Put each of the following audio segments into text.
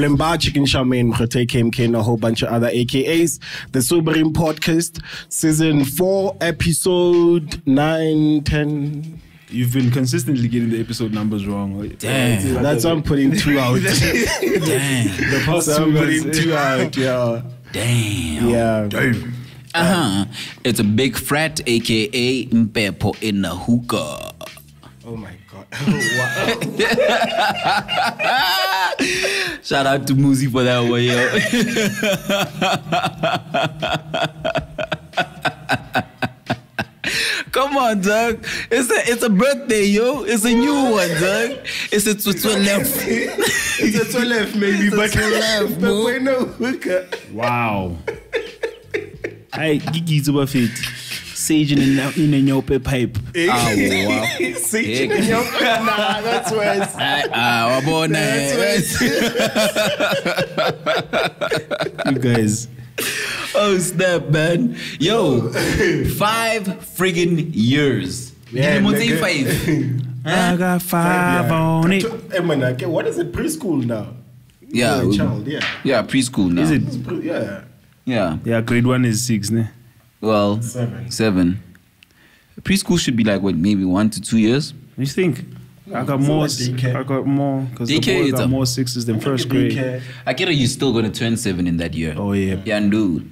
Blemba Chicken Shaman, Mkhate KMK, and a whole bunch of other AKAs. The Sobering Podcast, Season 4, Episode 9, 10. You've been consistently getting the episode numbers wrong. Damn. That's why I'm putting 2 out. Damn. The past I'm putting 2 out, yeah. Damn. Yeah. Damn. It's a big frat, aka Mpepo in the hookah. Oh my God. Shout out to Muzi for that one, yo. Come on, dog. It's a birthday, yo. It's a new one, dog. It's a tswetswelwef. It's a tswetswelwef, maybe, but Wow. Hey, Gigi Zubafit. Sage in a nyope pipe. Wow. Sage in a nyope. Nah, that's worse. You guys. Oh, snap, man. Yo, 5 friggin' years. Yeah, Did you say 5? I got 5 on it. What is it? Preschool now? Yeah. Child, yeah. Yeah, preschool now. Is it? Yeah. Yeah. Yeah, grade 1 is 6, ne? Well, 7. Preschool should be like, what, maybe 1 to 2 years? You think? I got more. Because the boys got more 6s than first grade. I get it, you're still going to turn 7 in that year. Oh, yeah. Yeah, dude.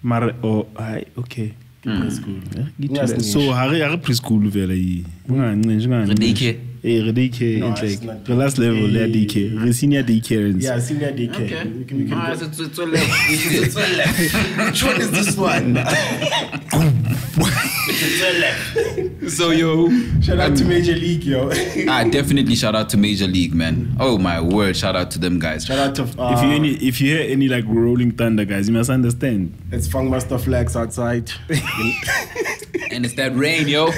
Okay. Preschool. So, how are preschool? Daycare. Daycare. No, It's it's like not the last level, they're daycare. Senior daycare. Yeah, senior daycare. Okay. We can go. Which one is this one? So, yo. Shout out to Major League, yo. Definitely shout out to Major League, man. Oh, my word. Shout out to them guys. Shout out to... If you hear any like rolling thunder, guys, you must understand. It's Funkmaster Flags outside. And it's that rain, yo.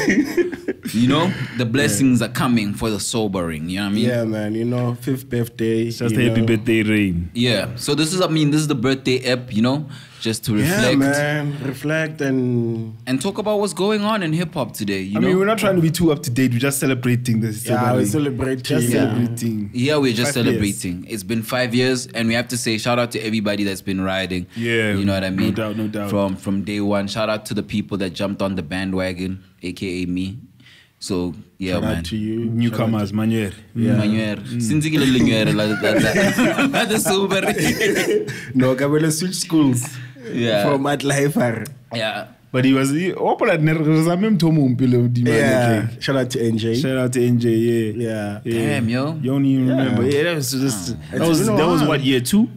You know, the blessings are coming for the sobering. You know what I mean? Yeah, man. You know, 5th birthday. Just a happy birthday, rain. Yeah. So this is the birthday ep, you know, just to reflect. Yeah, man. Reflect and talk about what's going on in hip hop today. You know? I mean, we're not trying to be too up to date. We're just celebrating this. Yeah, we're celebrating. Just celebrating. Yeah, we're just 5 celebrating. It's been 5 years, and we have to say shout out to everybody that's been riding. Yeah, you know what I mean. No doubt. From day one. Shout out to the people that jumped on the bandwagon, aka me. So yeah, shout man. out to you, newcomers, Manuel. Yeah. Manuel. Since you the super. No, Gabela switch schools. Yeah. From Atlifer. Yeah. But he was Yeah. Shout out to NJ. Shout out to NJ, Yeah. Damn, yo. You don't even remember. Yeah, that was just that was what, year 2?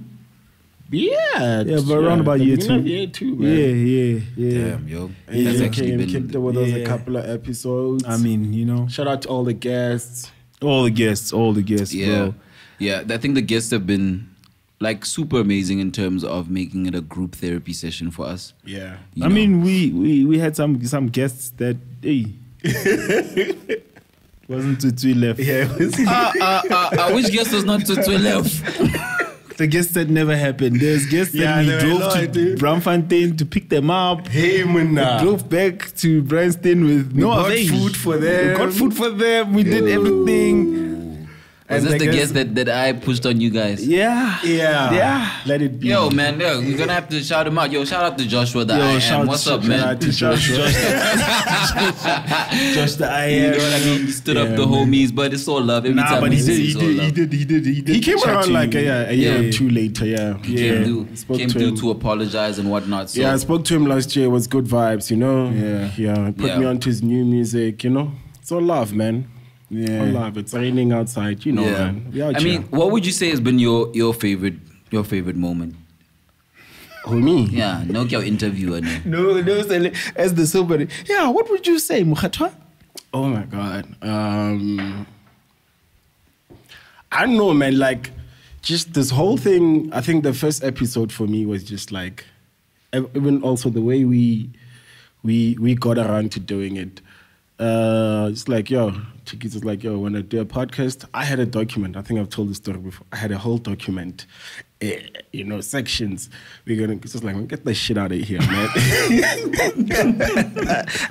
Yeah, but around about year 2. Year 2, man. Yeah. Damn, yo. And That's you actually been kicked it with us a couple of episodes. I mean, you know. Shout out to all the guests. All the guests, yeah. bro. Yeah, I think the guests have been like super amazing in terms of making it a group therapy session for us. Yeah. You I know? mean, we had some guests that wasn't tswetswelwef. Yeah, it was. Which guest was not tswetswelwef? The guests that never happened. There's guests that we drove to Braamfontein to pick them up. Hey, man. We drove back to Bryanston with We got food for them. We got food for them. We did everything. Was this the guest that I pushed on you guys? Yeah. Let it be. Yo, man, we're gonna have to shout him out. Yo, shout out to Joshua the I Am. What's up, man? Shout out to Joshua. Josh the I You Am. know what I mean? He stood up the homies, but it's all love. Every time But we he see, it's all love. did. He came around like a year or two later, He came through to apologize and whatnot. So. Yeah, I spoke to him last year. It was good vibes, you know? Yeah. Put me onto his new music, you know? It's all love, man. Yeah. All love. It's raining outside, you know, man. I mean, what would you say has been your favorite moment? Who, me? Yeah, no your interviewer. No, as the somebody. Yeah, what would you say, Mukhatwa? Oh my God. I don't know, man. Like, just this whole thing. I think the first episode for me was just like, even also the way we got around to doing it. It's like, yo, Chiquito's like, yo, when I do a podcast, I had a document. I think I've told this story before. I had a whole document, sections. It's just like, get the shit out of here, man.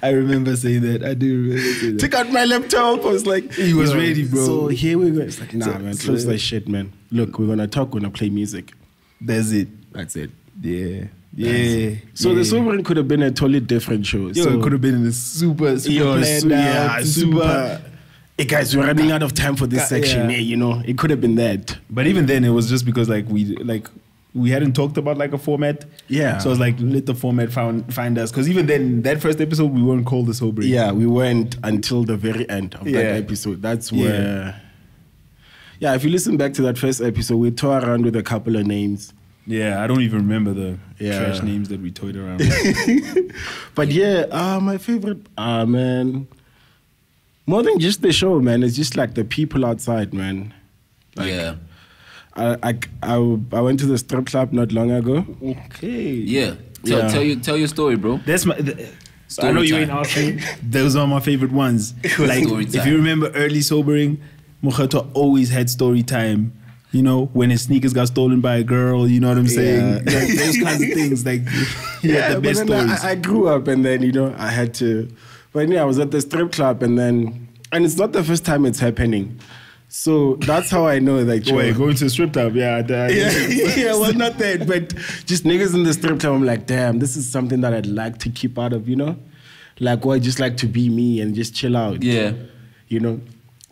I remember saying that. I do remember saying that. Took out my laptop. I was like, he was ready, bro. So here we go. It's like, nah, man, close that shit, man. Look, we're going to talk, we're going to play music. That's it. That's it. Yeah. Yeah. So the Sobering could have been a totally different show. Yo, it could have been in a super planned out, super. Hey guys, we're running out of time for this section. Yeah. It could have been that. But even then, it was just because we hadn't talked about like a format. Yeah. So I was like, let the format find us. Because even then, that first episode, we weren't called the Sobering. Yeah, we weren't until the very end of that episode. That's where. Yeah, if you listen back to that first episode, we tore around with a couple of names. Yeah, I don't even remember the trash names that we toyed around with. But my favorite, man. More than just the show, man. It's just like the people outside, man. Like, I went to the strip club not long ago. Okay. Yeah. Tell your story, bro. That's my. I know you ain't asking. Those are my favorite ones. Like if you remember early Sobering, Mokhato always had story time. When his sneakers got stolen by a girl, you know what I'm saying? Like, those kinds of things. Like, the best stories. I grew up and then, I had to. But I was at the strip club and it's not the first time it's happening. So that's how I know that. Wait, going to the strip club? Yeah. Well, not that, but just niggas in the strip club. I'm like, damn, this is something that I'd like to keep out of, Like, I just like to be me and just chill out. Yeah.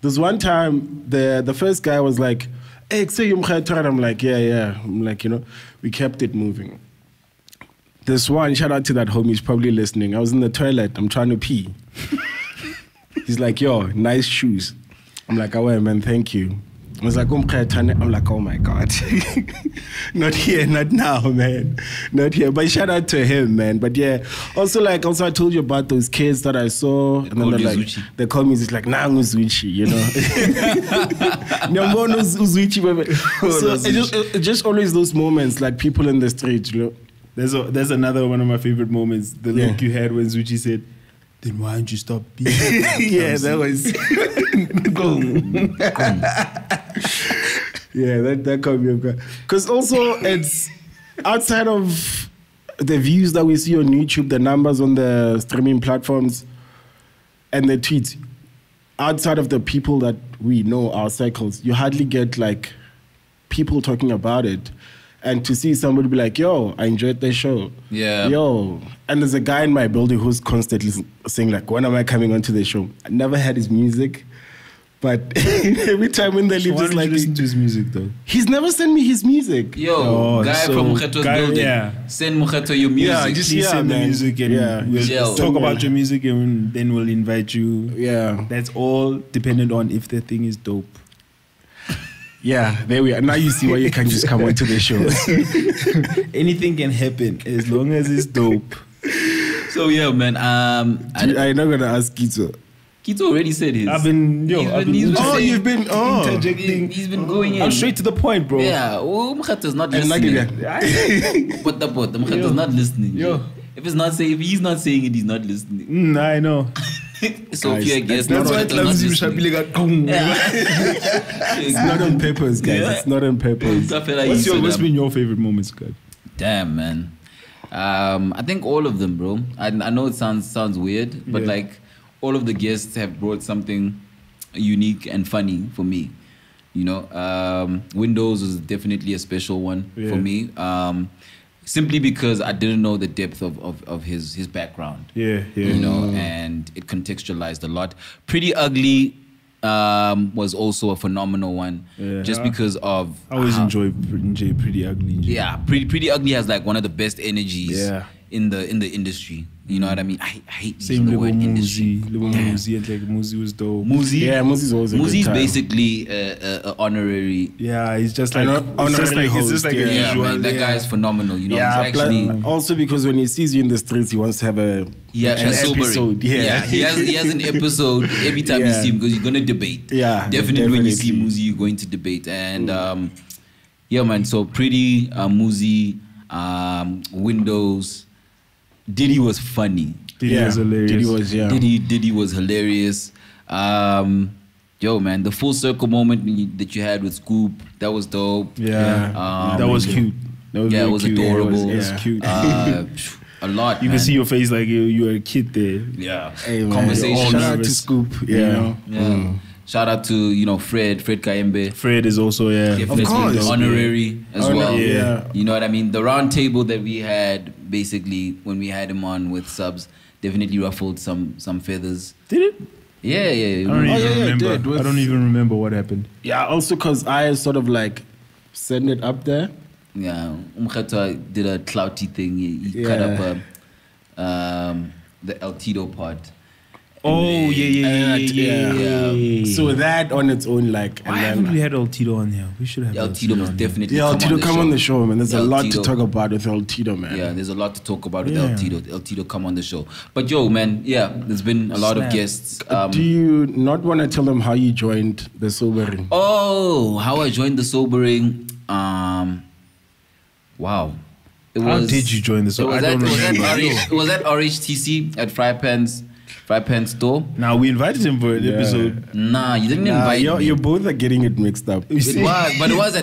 There's one time, the first guy was like, hey, I'm like, yeah. I'm like, we kept it moving. This one, shout out to that homie, he's probably listening. I was in the toilet, I'm trying to pee. He's like, yo, nice shoes. I'm like, oh, man, thank you. I was like, I'm like, oh my God. Not here, not now, man. Not here. But shout out to him, man. But also I told you about those kids that I saw. And then they call me, it's like, nah, Uzuchi, No, So it's just always those moments, like people in the street, There's another one of my favorite moments. The look you had when Zuchi said, then why don't you stop being that was that caught me. Because also it's outside of the views that we see on YouTube, the numbers on the streaming platforms and the tweets, outside of the people that we know, our circles, you hardly get like people talking about it. And to see somebody be like, yo, I enjoyed the show. Yeah. Yo. And there's a guy in my building who's constantly saying, like, when am I coming onto the show? I never had his music. But every time when they leave, just like, listen to his music, though. He's never sent me his music. Yo, guy from Mukheto's building. Yeah. Send Mukheto your music. Yeah, just send the music and we'll talk about your music and then we'll invite you. Yeah. That's all dependent on if the thing is dope. Yeah, there we are. Now you see why you can't just come onto the show. Anything can happen as long as it's dope. So yeah, man. I'm not gonna ask Kitso. Kitso already said his. You've been interjecting. He's been going in. I'm straight to the point, bro. Yeah, Mukheto is not listening. But the Mukheto is not listening. Yo. If he's not saying it, he's not listening. I know. Sophia guess that's why it's not on purpose, guys. Yeah. It's not on purpose. What's been your favorite moments, guys? Damn, man. I think all of them, bro. I know it sounds weird, but like all of the guests have brought something unique and funny for me. Windows was definitely a special one for me. Simply because I didn't know the depth of his background. And it contextualized a lot. Pretty Ugly was also a phenomenal one. Just because of... I always enjoy Pretty Ugly. Yeah, Pretty Ugly has like one of the best energies in the industry. You know what I mean? I hate using the word industry. Muzi, and like Muzi was dope. Muzi's always a good time. Muzi's basically an honorary. Yeah, he's just like honorary host. It's just like a visual. Man, that guy is phenomenal. He's actually also because when he sees you in the streets, he wants to have an episode. He has an episode every time you see him because you're gonna debate. Yeah, definitely. When you see Muzi, you're going to debate. And man. So Pretty Muzi, Windows. Diddy was funny. Diddy was hilarious. Diddy was hilarious. Yo, man, the full circle moment that you had with Scoop, that was dope. Yeah, that was cute. That was it was cute. adorable. It was cute. A lot. You man. can see your face like you were a kid there. Yeah. Hey, Conversation. Shout out to Scoop. Shout out to Fred Kaembe. Fred is also definitely of course. honorary as well. Yeah. You know what I mean? The round table that we had basically when we had him on with subs definitely ruffled some feathers. Did it? Yeah. I don't even remember. I don't even remember what happened. Yeah, also because I sort of like sent it up there. Yeah, Umkhetwa did a clouty thing. He cut up the El Tito part. Oh, yeah. So that on its own, like... Why haven't we had El Tito on here? We should have El Tito must definitely El Tito come on the show, man. There's a lot Tito. to talk about with El Tito, man. Yeah, there's a lot to talk about with El Tito. El Tito come on the show. But yo, man, there's been a lot of guests. Do you not want to tell them how you joined the sobering? Oh, how I joined the sobering. Wow. How did you join the sobering? It was at RHTC at Fry Pan store. Now we invited him for an episode. Nah, you didn't invite me. You both are getting it mixed up. It was at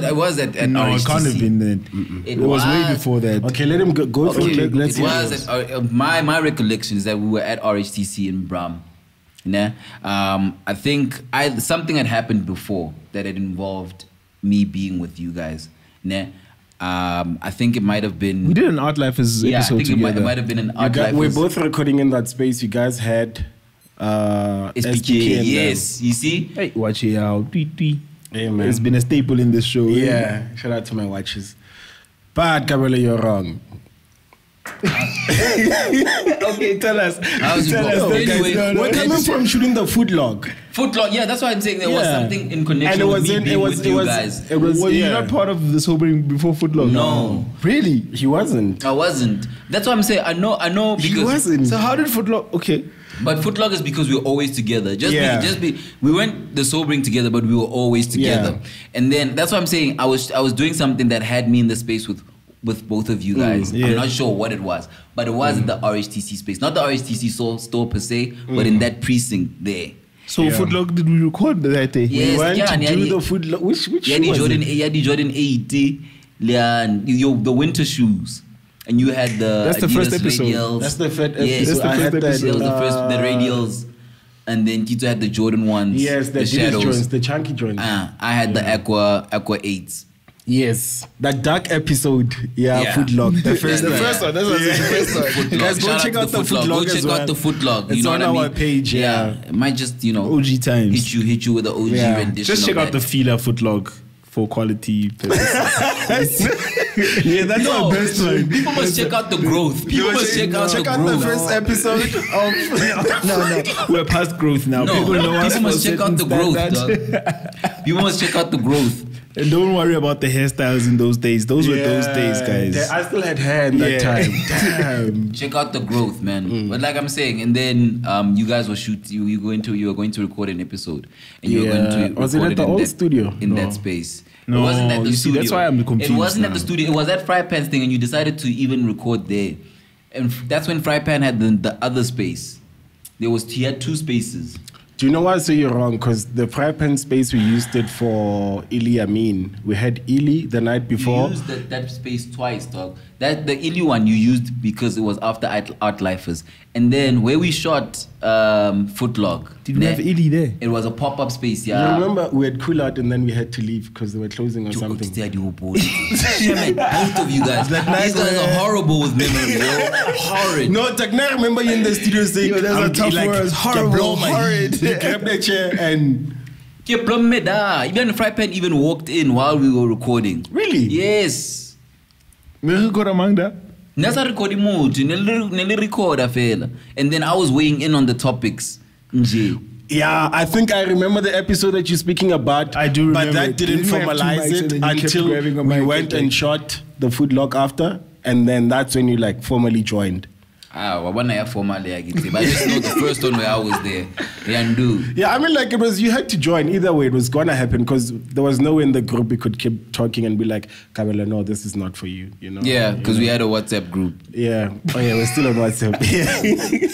No, RHTC. it can't have been then. It was way before that. Okay, let him go through it. Let's it was at, my recollection is that we were at RHTC in Bram. Nah? I think something had happened before that had involved me being with you guys. Nah? I think it might have been... We did an Art Lifers episode together. It might have been an Art Lifers. We're both recording in that space. You guys had SPK. Yes, you see? Hey, watch it out. Hey, man. It's been a staple in this show. Yeah, shout out to my watches. But, Kabele, you're wrong. Okay, tell us. Anyway, we're coming from shooting the food log. Yeah, that's why I'm saying there was something in connection and with you guys. Were you not part of the sobering before Footlog? No. Really? He wasn't. I wasn't. That's what I'm saying. I know because... He wasn't. So how did Footlog... Okay. But Footlog is because we were always together. We went the sobering together, but we were always together. Yeah. And then that's what I'm saying. I was doing something that had me in the space with both of you guys. I'm not sure what it was, but it was in the RHTC space. Not the RHTC store per se, but in that precinct there. So Footlog, did we record that day? Yes, we went to do the food log. Which shoe was it? Jordan 80, the winter shoes. And you had the That's the Adidas first episode. radials. That's the first Yes, episode. I had that. That was the first, the radials. And then Kitso had the Jordan ones. Yes, the shadows. joints, the chunky joints. I had the Aqua 8s. Yes, that dark episode. Food log. The first one. That's what the first one. Guys, go check out the food log. Go check out the food log. It's on our page. Yeah, it might just OG times hit you with the OG rendition. Just check out the Fila Footlog for quality purposes. That's our best one. People must check out the growth. People must check out the first episode of No, we're past growth now. No, people must check out the growth, dog. People must check out the growth. And don't worry about the hairstyles in those days. Those were those days, guys. I still had hair in that time. Damn. Check out the growth, man. But like I'm saying, and then you guys were you were going to record an episode, and you were going to was it at the old studio in that space? No, it wasn't at the studio. That's why I'm confused. It wasn't at the studio. It was at Fry Pan's thing, and you decided to even record there. And that's when Fry Pan had the other space. He had two spaces. Do you know why I say you're wrong? Because the Fry Pan space, we used it for Ili Amin. We had Ili the night before. You used that space twice, dog. The Ili one you used because it was after Art Lifers. And then where we shot Footlog. Did we have Ili there? It was a pop-up space, You remember we had cool out and then we had to leave because they were closing or something. Both of you guys. These guys are horrible with memory, yo. Horrid. No, I remember you in the studio saying, there's a tough word. Horrible, horrid. You grabbed the chair and... Even Fry Pan even walked in while we were recording. Really? Yes. Nasa recording mode, recorder fela. And then I was weighing in on the topics. Yeah, I think I remember the episode that you're speaking about. I do remember. But that didn't formalize it until we went and shot the food log after. And then that's when you formally joined. But I just know the first one where I was there. Yeah, I mean, like, it was, you had to join. Either way, it was going to happen because there was no way in the group we could keep talking and be like, Kabela, no, this is not for you, you know? Yeah, because we had a WhatsApp group. Yeah. Oh, yeah, we're still on WhatsApp.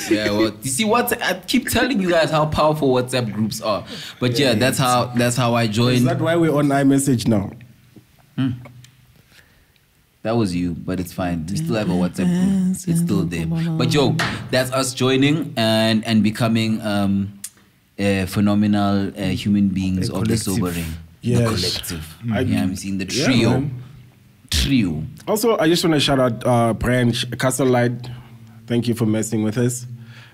Yeah, well, you see, I keep telling you guys how powerful WhatsApp groups are. But yeah, that's how I joined. Is that why we're on iMessage now? That was you, but it's fine. We still have a WhatsApp group. It's still there. But yo, that's us joining and becoming phenomenal human beings of the sobering. Yes. The collective. I'm seeing the trio. Trio. Also, I just want to shout out Branch, Castle Light. Thank you for messing with us.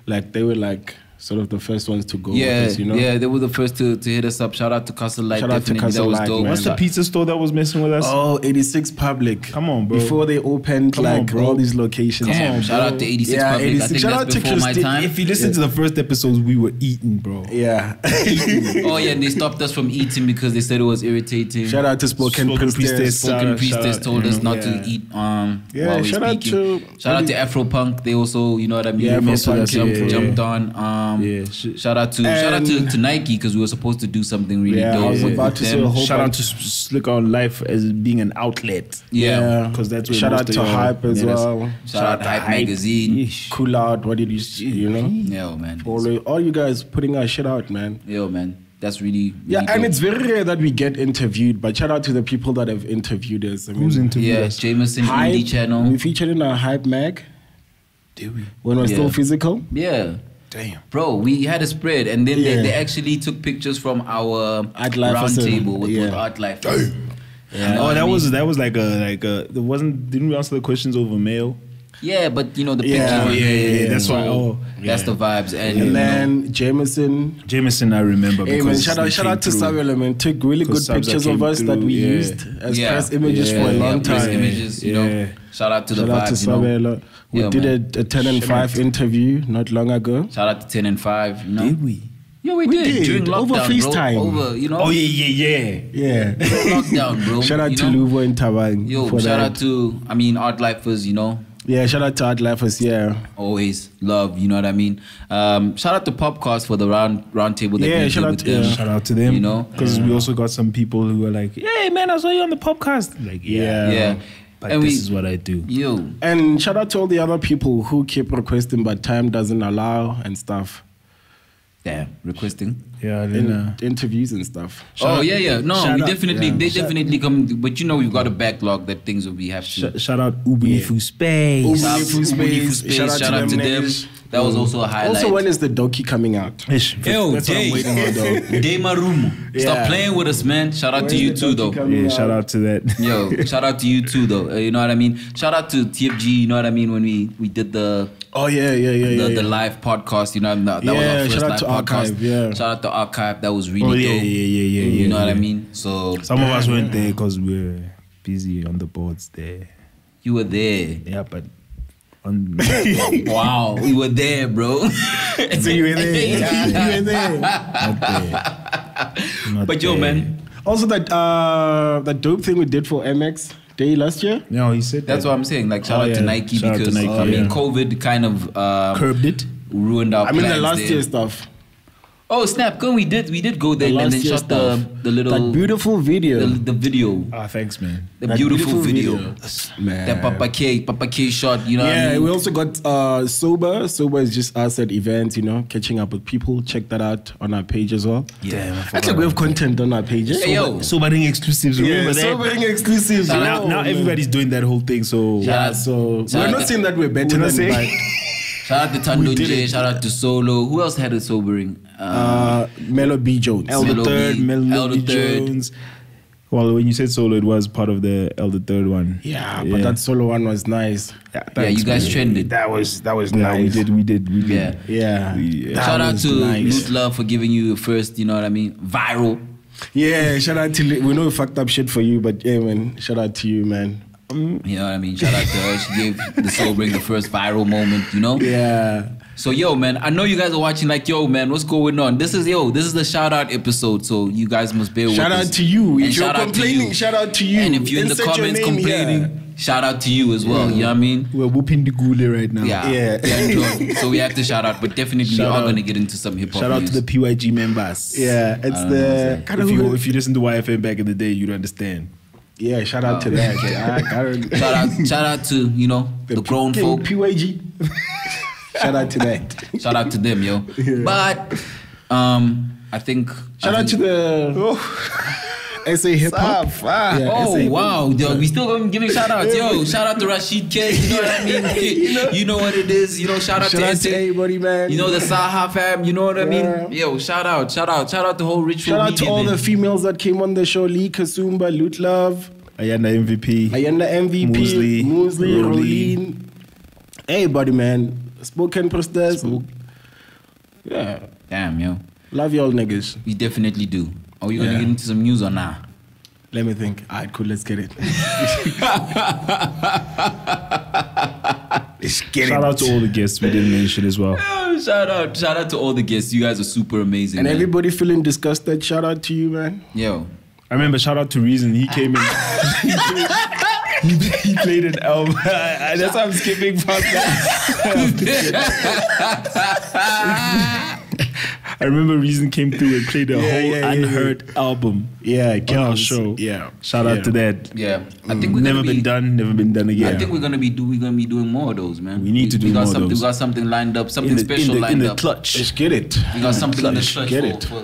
Like, they were like sort of the first ones to go with us, you know? Yeah, they were the first to hit us up. Shout out to Castle Light. Shout out to Castle Light, man. What's the pizza store that was messing with us? Oh, 86 Public. Come on, bro. Before they opened all these locations. Damn, shout out to 86 Public. 86. I think shout that's out before my time. If you listen to the first episodes, we were eating, bro. Yeah. Oh, yeah, and they stopped us from eating because they said it was irritating. Shout out to Spoken Priestess. Spoken Priestess told us not to eat while we're speaking. Shout out to Afropunk. They also, you know what I mean? Yeah, Afropunk jumped on. Shout out to Nike because we were supposed to do something really dope. I was about to say a whole shout out to Slick on Life as being an outlet. Yeah, because that's where shout out to Hype as well. Shout out to Hype Magazine. Cool Out. What did you know? Yeah, man. All you guys putting our shit out, man. Yo, man. That's really and dope. it's very rare that we get interviewed, but shout out to the people that have interviewed us. I mean, who's interviewed us? Jameson Indie Channel. We featured in our Hype Mag. Did we? When we're still physical? Yeah. Damn. Bro, we had a spread and then they actually took pictures from our round table with Art Life. Yeah. Oh, that was like there wasn't, didn't we answer the questions over mail? Yeah, but you know the picture. Yeah. That's why. That's the vibes. And then Jameson, I remember. Hey, man, shout out to Samuel, man. Took really good pictures of us that we used as press images for a long time. Press images, you know. Shout out to the vibes, you know. We did a 10 and 5 interview not long ago. Shout out to 10 and 5. You know? Did we? Yeah, we did. During lockdown, over FaceTime. Over, you know. Oh, yeah. Lockdown, bro. Shout out to Luvo and Tabang. Yo, shout out to, Art Lifers, you know. Yeah, shout out to Art Lifers, yeah. Always love, you know what I mean? Shout out to Popcast for the round table that we did with them. Shout out to them. You know? Because we also got some people who were like, hey, man, I saw you on the Popcast. Like, yeah. But and this is what I do. Yo. And shout out to all the other people who keep requesting but time doesn't allow and stuff. Damn, requesting. Yeah, interviews and stuff. No, we definitely come. But you know, we've got a backlog that things will be have to. Shout out Ubunifu Space. Shout out to them. That was also a highlight. Also, when is the docu coming out? Yo, that's what I'm waiting on, though. Day Marumo. Stop playing with us, man. Shout out to you too, though. Yeah, shout out to that. Yo, shout out to you too, though. You know what I mean? Shout out to TFG, you know what I mean? When we did the... Oh, the live podcast, you know, that was our first live podcast. Archive, Shout out to Archive. That was really dope. You know what I mean? So some of us weren't there because we were busy on the boards there. You were there. Yeah, but wow, we were there, bro. So you were there. You were there. Not but yo, man. Also, that dope thing we did for MX Day last year. No, he said that's what I'm saying. Like shout out to Nike because COVID kind of curbed it, ruined our. The last year stuff. Oh snap! We did go there and then shot the little that beautiful video. The video. Ah, thanks, man. The beautiful video. Man. That Papa K shot. You know. Yeah, what I mean? We also got Sober. Sober is just us at events. You know, catching up with people. Check that out on our page as well. Yeah. Actually, we have content on our pages. Hey, yo, Sobering exclusives. Remember that? Sobering exclusives. Now everybody's doing that whole thing. So we're not saying that we're better than that. Shout out to Tando J, shout out to Solo. Who else had a sobering? Melo B. Jones. Elder Third Jones. Well, when you said Solo, it was part of the Elder Third one. Yeah, but that Solo one was nice. Yeah, you guys trended. That was nice. We did. Yeah. Shout out to Loot Love for giving you your first, you know what I mean, viral. Yeah, shout out to, we know we fucked up shit for you, but yeah, man, shout out to you, man. You know what I mean? Shout out to her. She gave the Sobering the first viral moment, you know? Yeah. So, yo, man, I know you guys are watching like, yo, man, what's going on? This is the shout-out episode, so you guys must bear with us. Shout out to you. If you're complaining, shout out to you. And if you're in the comments complaining, shout out to you as well. You know what I mean? We're whooping the gule right now. Yeah. So we have to shout out, but definitely we are going to get into some hip hop. Shout out to the PYG members. Yeah, it's the kind of if you listen to YFM back in the day, you'd understand. Yeah, shout out to that. Shout out to the grown folk. PYG. Shout out to that. Shout out to them, yo. Yeah. But I think to the SA hip hop. Wow, yo, we still giving shout outs. Yo, shout out to Rashid K. You know what I mean? You know what it is. Shout out to everybody, man. The Saha fam. You know what I mean? Yo, shout out the whole ritual. Shout out to all the females that came on the show: Lee Kasumba, Loot Love, Ayanda MVP, Muesli, Rolene. Everybody, man. Spoken Prosters. Yeah. Damn, yo. Love y'all niggas. We definitely do. Are we going to get into some news or nah? Let me think. All right, cool. Let's get it. Shout out to all the guests we didn't mention as well. Shout out to all the guests. You guys are super amazing. And everybody feeling disgusted. Shout out to you, man. Yo. I remember shout out to Reason. He came in. He played an album. That's why I'm skipping past that. I remember Reason came through and played a whole unheard album. Yeah, on our show. Yeah, shout out to that. Yeah, I think we're never been done again. I think we're gonna be doing more of those, man. We need to do more of those. We got something lined up, something special lined up. In the clutch. Let's get it. We got something in the clutch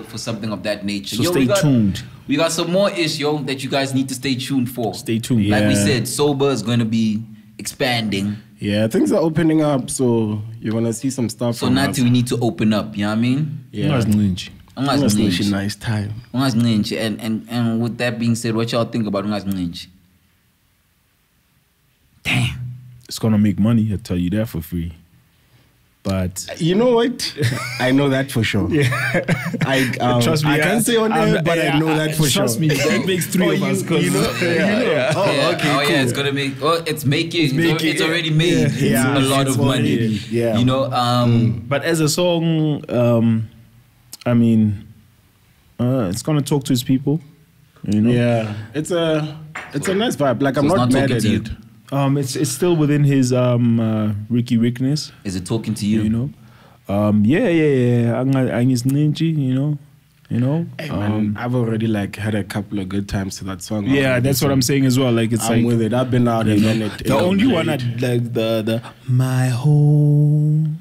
for something of that nature. So stay tuned. We got some more ish, that you guys need to stay tuned for. Stay tuned. Like we said, Sober is gonna be expanding. Yeah, things are opening up, so you're gonna see some stuff. So now we need to open up. You know what I mean? Yeah. Nice time. And with that being said, what y'all think about Ungas? Damn. It's gonna make money. I'll tell you that for free. But you know what? I know that for sure. Yeah. Trust me. I can't say on air, but I know that for sure. Trust me. That makes three of us. You know? Oh, okay. Oh, cool. Yeah. It's gonna make. Oh, it's making. It's already made. Yeah. A lot of money. Yeah. But as a song, I mean, it's gonna talk to its people. Yeah. It's a nice vibe. Like, I'm not mad at it. It's still within his Ricky Rickness. Is it talking to you? Yeah. Hey, man, I've already had a couple of good times to that song. Yeah, that's what I'm saying as well. Like I'm with it. I've been out and then it. The only one I like the My Home.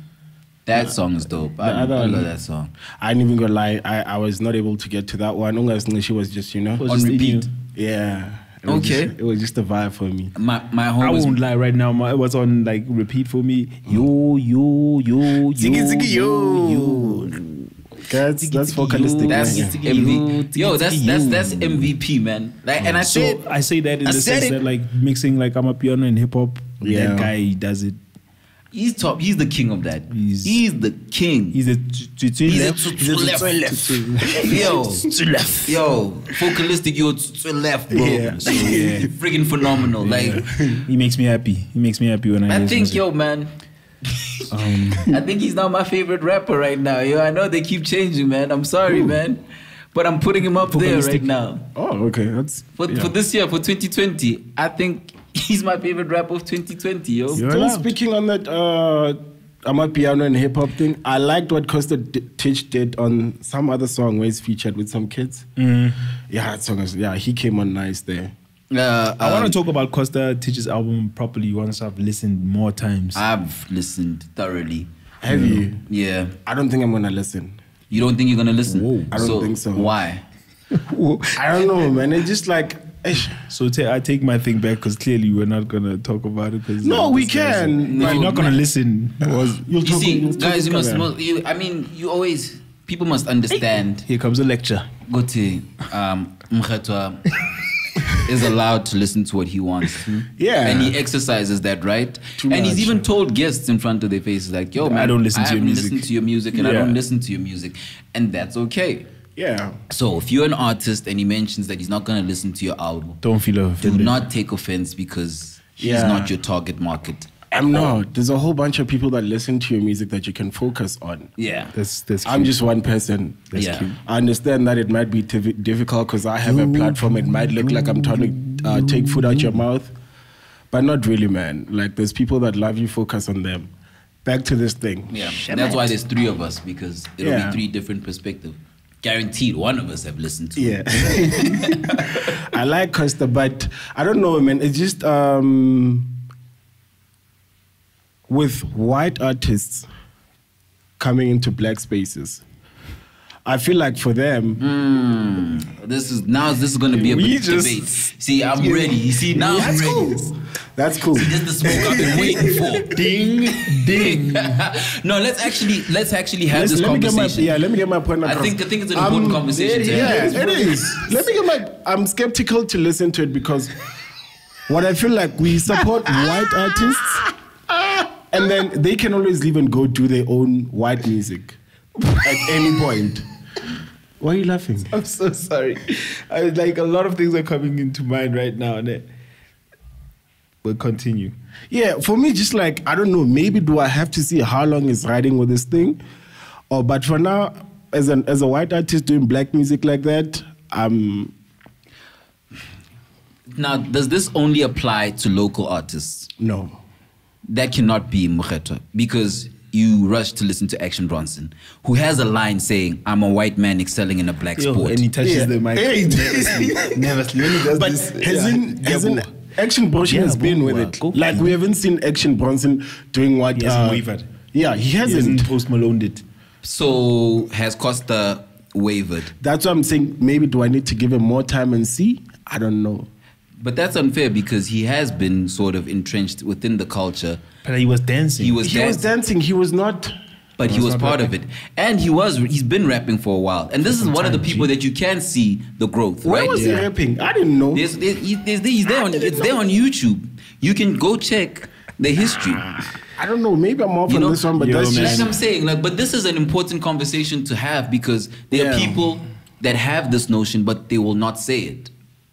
That song is dope. I love that song. I ain't even gonna lie. I was not able to get to that one. She was just on repeat. Yeah. It was just a vibe for me. My home. I won't lie right now. It was on repeat for me. Yo. That's vocalistic. That's MVP. Yo, that's MVP, man. And I say that in the sense that mixing I'm a piano and hip hop. Yeah. That guy does it. He's top. He's the king of that. He's the king. He's a tswetswelwef. Yo, vocalistic. Yo, tswetswelwef, bro. Yeah. So, freaking phenomenal. He makes me happy. He makes me happy when I think, yo, man. I think he's now my favorite rapper right now. Yo, I know they keep changing, man. I'm sorry, man, but I'm putting him up there right now. Oh, okay. That's for this year, for 2020. I think he's my favorite rapper of 2020, yo. Still speaking on that Amapiano and hip hop thing, I liked what Costa Titch did on some other song where he's featured with some kids. Mm. Yeah, that song he came on nice there. I want to talk about Costa Titch's album properly once I've listened more times. I've listened thoroughly. Have you? Yeah. I don't think I'm gonna listen. You don't think you're gonna listen? Whoa. I don't think so. Why? I don't know, man. It's just So I take my thing back because clearly we're not gonna talk about it. No, we can. No, you're not gonna listen. You guys, you always. People must understand. Here comes a lecture. Go to Mkhetwa is allowed to listen to what he wants. Yeah. And he exercises that, right? And he's even told guests in front of their faces, yo, man, I don't listen to your music. listen to your music and I don't listen to your music. And that's okay. Yeah. So if you're an artist and he mentions that he's not going to listen to your album, don't feel offended. Do not take offense because he's not your target market. I'm not. There's a whole bunch of people that listen to your music that you can focus on. Yeah. That's I'm just one person. That's cute. I understand that it might be difficult because I have a platform. It might look like I'm trying to take food out your mouth. But not really, man. Like, there's people that love you, focus on them. Back to this thing. Yeah, that's why there's 3 of us, because it'll be 3 different perspectives. Guaranteed one of us have listened to it. I like Costa, but I don't know, man. It's just with white artists coming into black spaces, I feel like for them, this is going to be a big debate. See, I'm ready. You see, now I'm ready. Cool. That's cool. See, this is the smoke I've been waiting for. Ding, ding. No, let's actually have this conversation. Let me get my point across. I think it's an important conversation to have. Yeah, it is. Let me get I'm skeptical to listen to it because what I feel like, we support white artists and then they can always leave and go do their own white music at any point. Why are you laughing? I'm so sorry. I was like, a lot of things are coming into mind right now. And we'll continue. Yeah, for me, just like, I don't know, maybe do I have to see how long is riding with this thing? But for now, as a white artist doing black music like that, Now, does this only apply to local artists? No. That cannot be Mokgetho, because you rush to listen to Action Bronson, who has a line saying, "I'm a white man excelling in a black sport." And he touches the mic. Never sleep. But hasn't Action Bronson has been with it. Like, we haven't seen Action Bronson doing what... He hasn't wavered. Yeah, he hasn't. He hasn't Post Maloned it. So has Costa wavered? That's what I'm saying. Maybe do I need to give him more time and see? I don't know. But that's unfair because he has been sort of entrenched within the culture. But he was dancing. He was dancing. He was not... But he was part of it. And he's been rapping for a while. And this is one of the people that you can see the growth, Where right? was he rapping? I didn't know. He's there it's there on YouTube. You can go check the history. I don't know. Maybe I'm off on this one, but that's just... Like I'm saying, but this is an important conversation to have because there are people that have this notion, but they will not say it.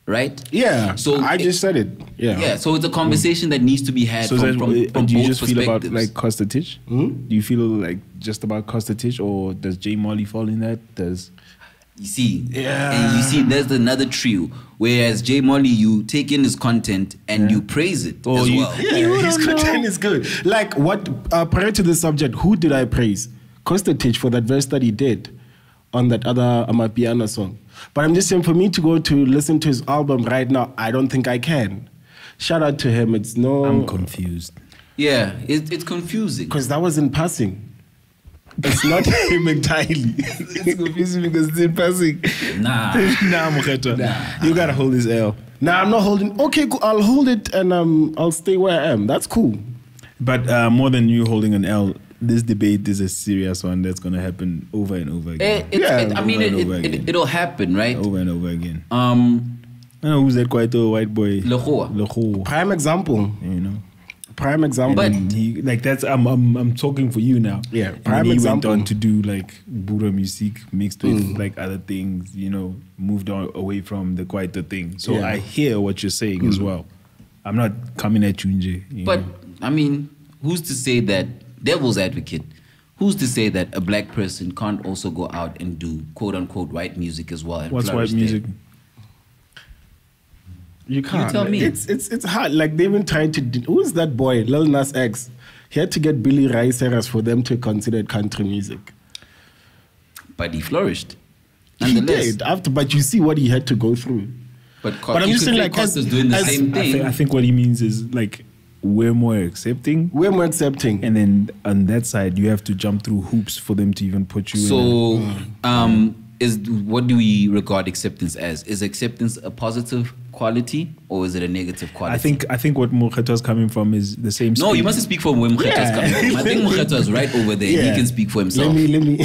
Right? Yeah. So I just said it. Yeah. Yeah. So it's a conversation that needs to be had from do you both just feel about perspectives. like Costa Titch? Do you feel like just about Costa Titch, or does J Molly fall in that? You see, and you see, there's another trio. Whereas J Molly, you take in his content and you praise it as well. Yeah, his content is good. Like what? Prior to this subject, who did I praise? Costa Titch for that verse that he did on that other Amapiano song. But I'm just saying, for me to go to listen to his album right now, I don't think I can. Shout out to him. I'm confused. Yeah, it's confusing. Because that was in passing. It's not him entirely. It's confusing because it's in passing. Nah, Mokgetho. Nah. You gotta hold this L. Nah, I'm not holding. Okay, cool. I'll hold it and I'll stay where I am. That's cool. But more than you holding an L, this debate is a serious one that's going to happen over and over again. It'll happen, right? Over and over again. I don't know who's that quite old white boy. Lehoa. Prime example. You know. Prime example. But he, like that's I'm talking for you now. Yeah. Prime he example. Went on to do like Buddha music mixed with like other things. You know, moved on away from the Kwaito thing. So I hear what you're saying as well. I'm not coming at you, Nje. But I mean, who's to say that? Devil's advocate, who's to say that a black person can't also go out and do quote unquote white music as well? And what's white music? You can't. You tell me. It's hard. Like they've been trying to. Who's that boy? Lil Nas X. He had to get Billy Ray Cyrus for them to consider it country music. But he flourished. He did after, but you see what he had to go through. But I'm just saying, like, Costa's doing the same thing. I think what he means is like, we're more accepting. We're more accepting. And then on that side, you have to jump through hoops for them to even put you in. So, what do we regard acceptance as? Is acceptance a positive quality or is it a negative quality? I think what Mokgetho is coming from is the same. No, you mustn't speak from where Mokgetho is coming from. I think Mokgetho is right over there. Yeah. He can speak for himself. Let me.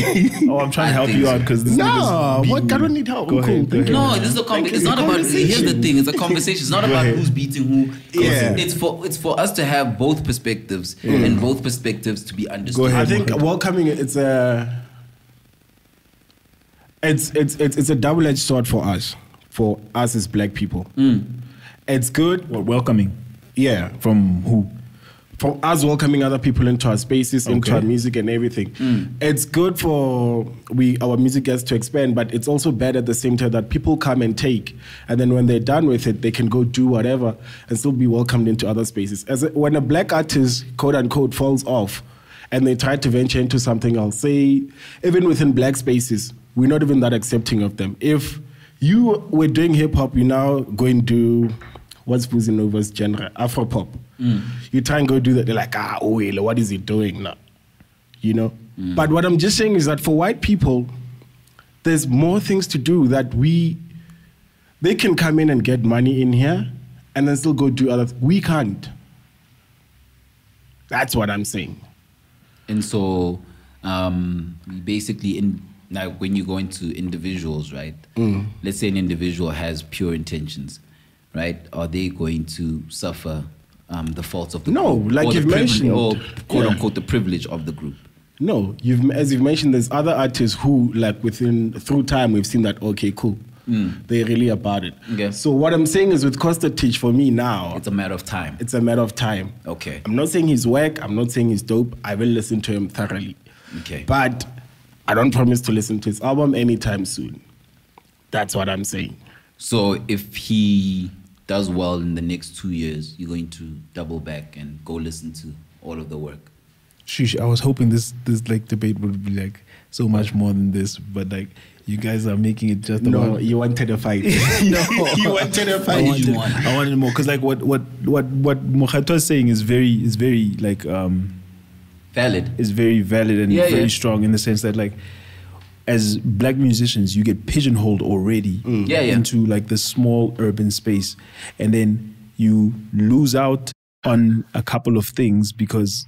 Oh, I'm trying to help you out because this. No, what? I don't need help. Go ahead. No, this is a conversation. It's not about. Here's the thing. It's a conversation. It's not about who's beating who. Yeah. It's for us to have both perspectives and both perspectives to be understood. Go ahead. I think welcoming it's a double-edged sword for us as black people. It's good. What, welcoming? Yeah. From who? for us welcoming other people into our spaces, into our music and everything. It's good for our music gets to expand, but it's also bad at the same time that people come and take, and then when they're done with it, they can go do whatever and still be welcomed into other spaces. When a black artist, quote unquote, falls off and they try to venture into something else, say, even within black spaces, we're not even that accepting of them. If you were doing hip hop, you now go and do what's Nyovest genre, Afro pop. You try and go do that, they're like, what is he doing now? You know? But what I'm just saying is that for white people, there's more things to do that they can come in and get money in here and then still go do other things. We can't. That's what I'm saying. And so, basically, like when you go into individuals, right? Let's say an individual has pure intentions, right? Are they going to suffer the faults of the group? No, like you've mentioned. Or quote unquote the privilege of the group. No, as you've mentioned, there's other artists who, like through time, we've seen that, okay, cool. They're really about it. Okay. So what I'm saying is with Costa Titch, for me now, it's a matter of time. It's a matter of time. Okay. I'm not saying he's whack. I'm not saying he's dope. I will listen to him thoroughly. Okay. But I don't promise to listen to his album anytime soon. That's what I'm saying. So if he does well in the next 2 years, you're going to double back and go listen to all of the work? Sheesh, I was hoping this like debate would be like so much more than this, but like you guys are making it just no. You wanted a fight. No, you wanted a fight. I wanted more because like what Mokgato is saying is very like valid. Is very valid and very strong in the sense that like as black musicians you get pigeonholed already into like the small urban space, and then you lose out on a couple of things because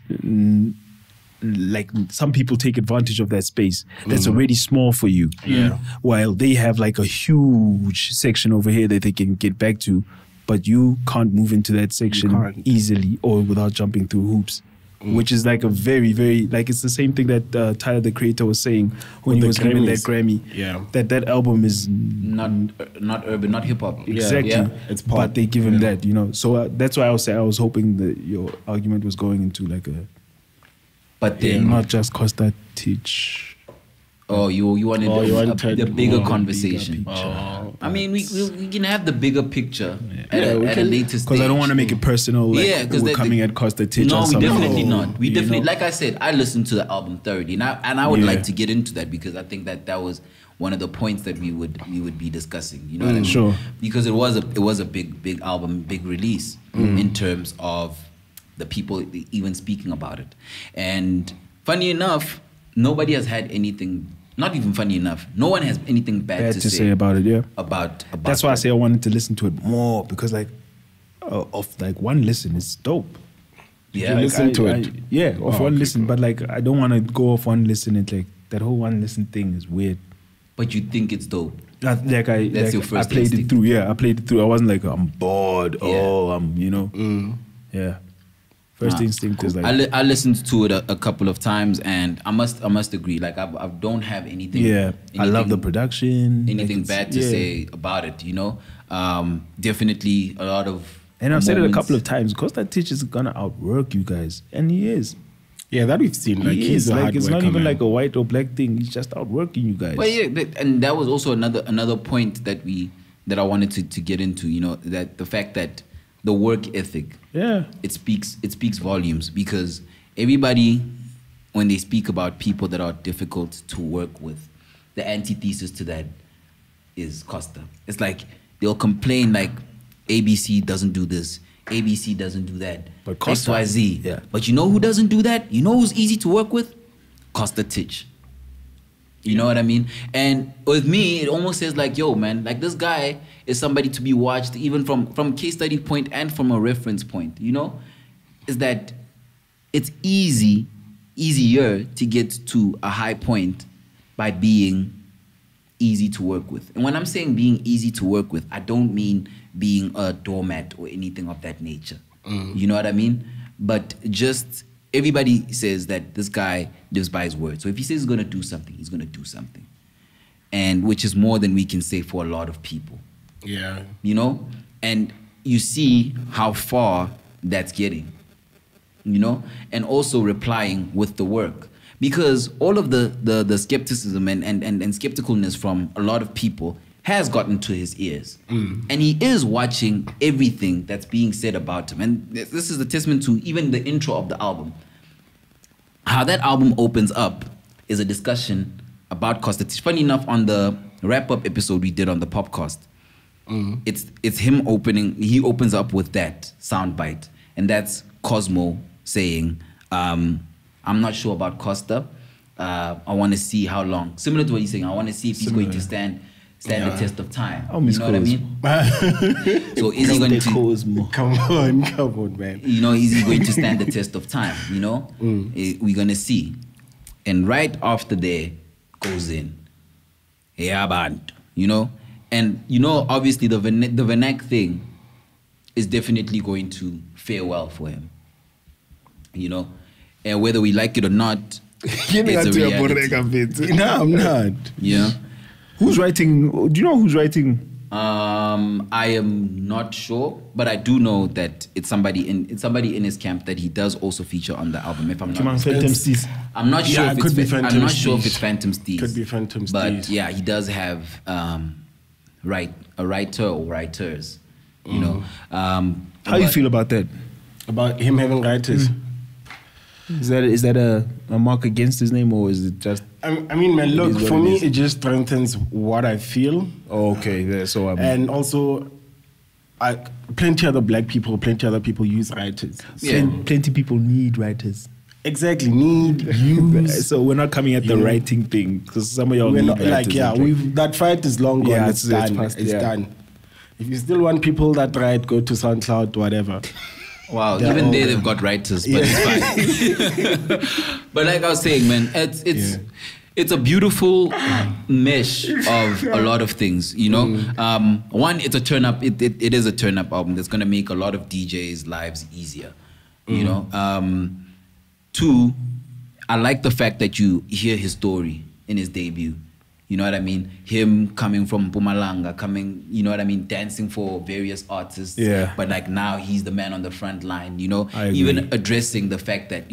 like some people take advantage of that space that's already small for you, while they have like a huge section over here that they can get back to, but you can't move into that section easily or without jumping through hoops, which is like a very, very, like it's the same thing that Tyler the Creator was saying when he was given that Grammy, that album is not urban, not hip hop, exactly, it's pop, but they give him that, you know. So that's why I was hoping that your argument was going into like a, but then not just Costa Titch. Oh, you wanted the bigger conversation. I mean, we can have the bigger picture at a later stage. Because I don't want to make it personal. Like we're coming at Costa Titch. No, we definitely not. We definitely, like I said, I listened to the album thoroughly, and I would like to get into that because I think that was one of the points that we would be discussing. You know what I mean? Sure. Because it was a big album, big release in terms of the people even speaking about it. And funny enough, nobody has had anything. Not even funny enough. No one has anything bad to say about it. Yeah. About that's why I say I wanted to listen to it more because like, of like one listen is dope. Yeah, like listen to it. Off one listen, but like I don't want to go off one listen. It's like that whole one listen thing is weird. But you think it's dope. That's your first. I played it through. Yeah, I played it through. I wasn't like I'm bored. Yeah. Oh, I'm yeah. First instinct is like I listened to it a couple of times, and I must agree. Like I don't have anything. Yeah, I love the production. Anything bad to say about it, you know? Definitely a lot of. And I've said it a couple of times. Costa Titch is gonna outwork you guys, and he is. Yeah, that we've seen. Like he's like it's not even like a white or black thing. He's just outworking you guys. Well, yeah, and that was also another point that I wanted to get into. You know, that the fact that the work ethic. Yeah, it speaks volumes because everybody, when they speak about people that are difficult to work with, the antithesis to that is Costa. It's like they'll complain like ABC doesn't do this, ABC doesn't do that, but Costa, XYZ. Yeah. But you know who doesn't do that? You know who's easy to work with? Costa Titch. You know what I mean? And with me, it almost says like, yo, man, like this guy is somebody to be watched even from case study point and from a reference point, you know? Is that it's easier to get to a high point by being easy to work with. And when I'm saying being easy to work with, I don't mean being a doormat or anything of that nature. You know what I mean? But just... everybody says that this guy lives by his word. So if he says he's going to do something, he's going to do something. And which is more than we can say for a lot of people. Yeah. You know? And you see how far that's getting. you know, and also replying with the work. Because all of the skepticism and skepticalness from a lot of people has gotten to his ears. And he is watching everything that's being said about him. And this is a testament to even the intro of the album. How that album opens up is a discussion about Costa Titch. Funny enough, on the wrap-up episode we did on the Popcast, it's him opening, he opens up with that soundbite. And that's Cosmo saying, I'm not sure about Costa. I want to see how long. Similar to what he's saying, I want to see if he's going to stand the test of time. You know what I mean? So is he going to... Come on, man. You know, is he going to stand the test of time? You know? We're going to see. And right after there goes in. Yeah, band. You know? And, you know, obviously the Vernac thing is definitely going to fare well for him. You know? And whether we like it or not, it's a reality. No, I'm not. Yeah. Who's writing? Do you know who's writing? I am not sure, but I do know that it's somebody in his camp that he does also feature on the album. If I'm not mistaken, I'm not sure. If it's Phantom Steez. Could be Phantom Steez. But yeah, he does have a writer or writers. You know. How you feel about that? About him having writers? Is that a mark against his name, or is it just... I mean, man, look, for me, it just strengthens what I feel. Oh, okay. So and also, plenty other black people, plenty other people use writers. Yeah. Plenty people need writers. Exactly, use. So we're not coming at the writing thing, because some of y'all need writers. Like, that fight is long gone. Yeah, it's done. It's done. If you still want people that write, go to SoundCloud, whatever. Wow, even there they've got writers, but it's fine. But like I was saying, man, it's a beautiful mesh of a lot of things, you know. One, it's a turn up. It is a turn up album that's gonna make a lot of DJs' lives easier, you know. Two, I like the fact that you hear his story in his debut. You know what I mean? Him coming from Mpumalanga, you know what I mean, dancing for various artists. Yeah. But like now he's the man on the front line, you know? Even addressing the fact that,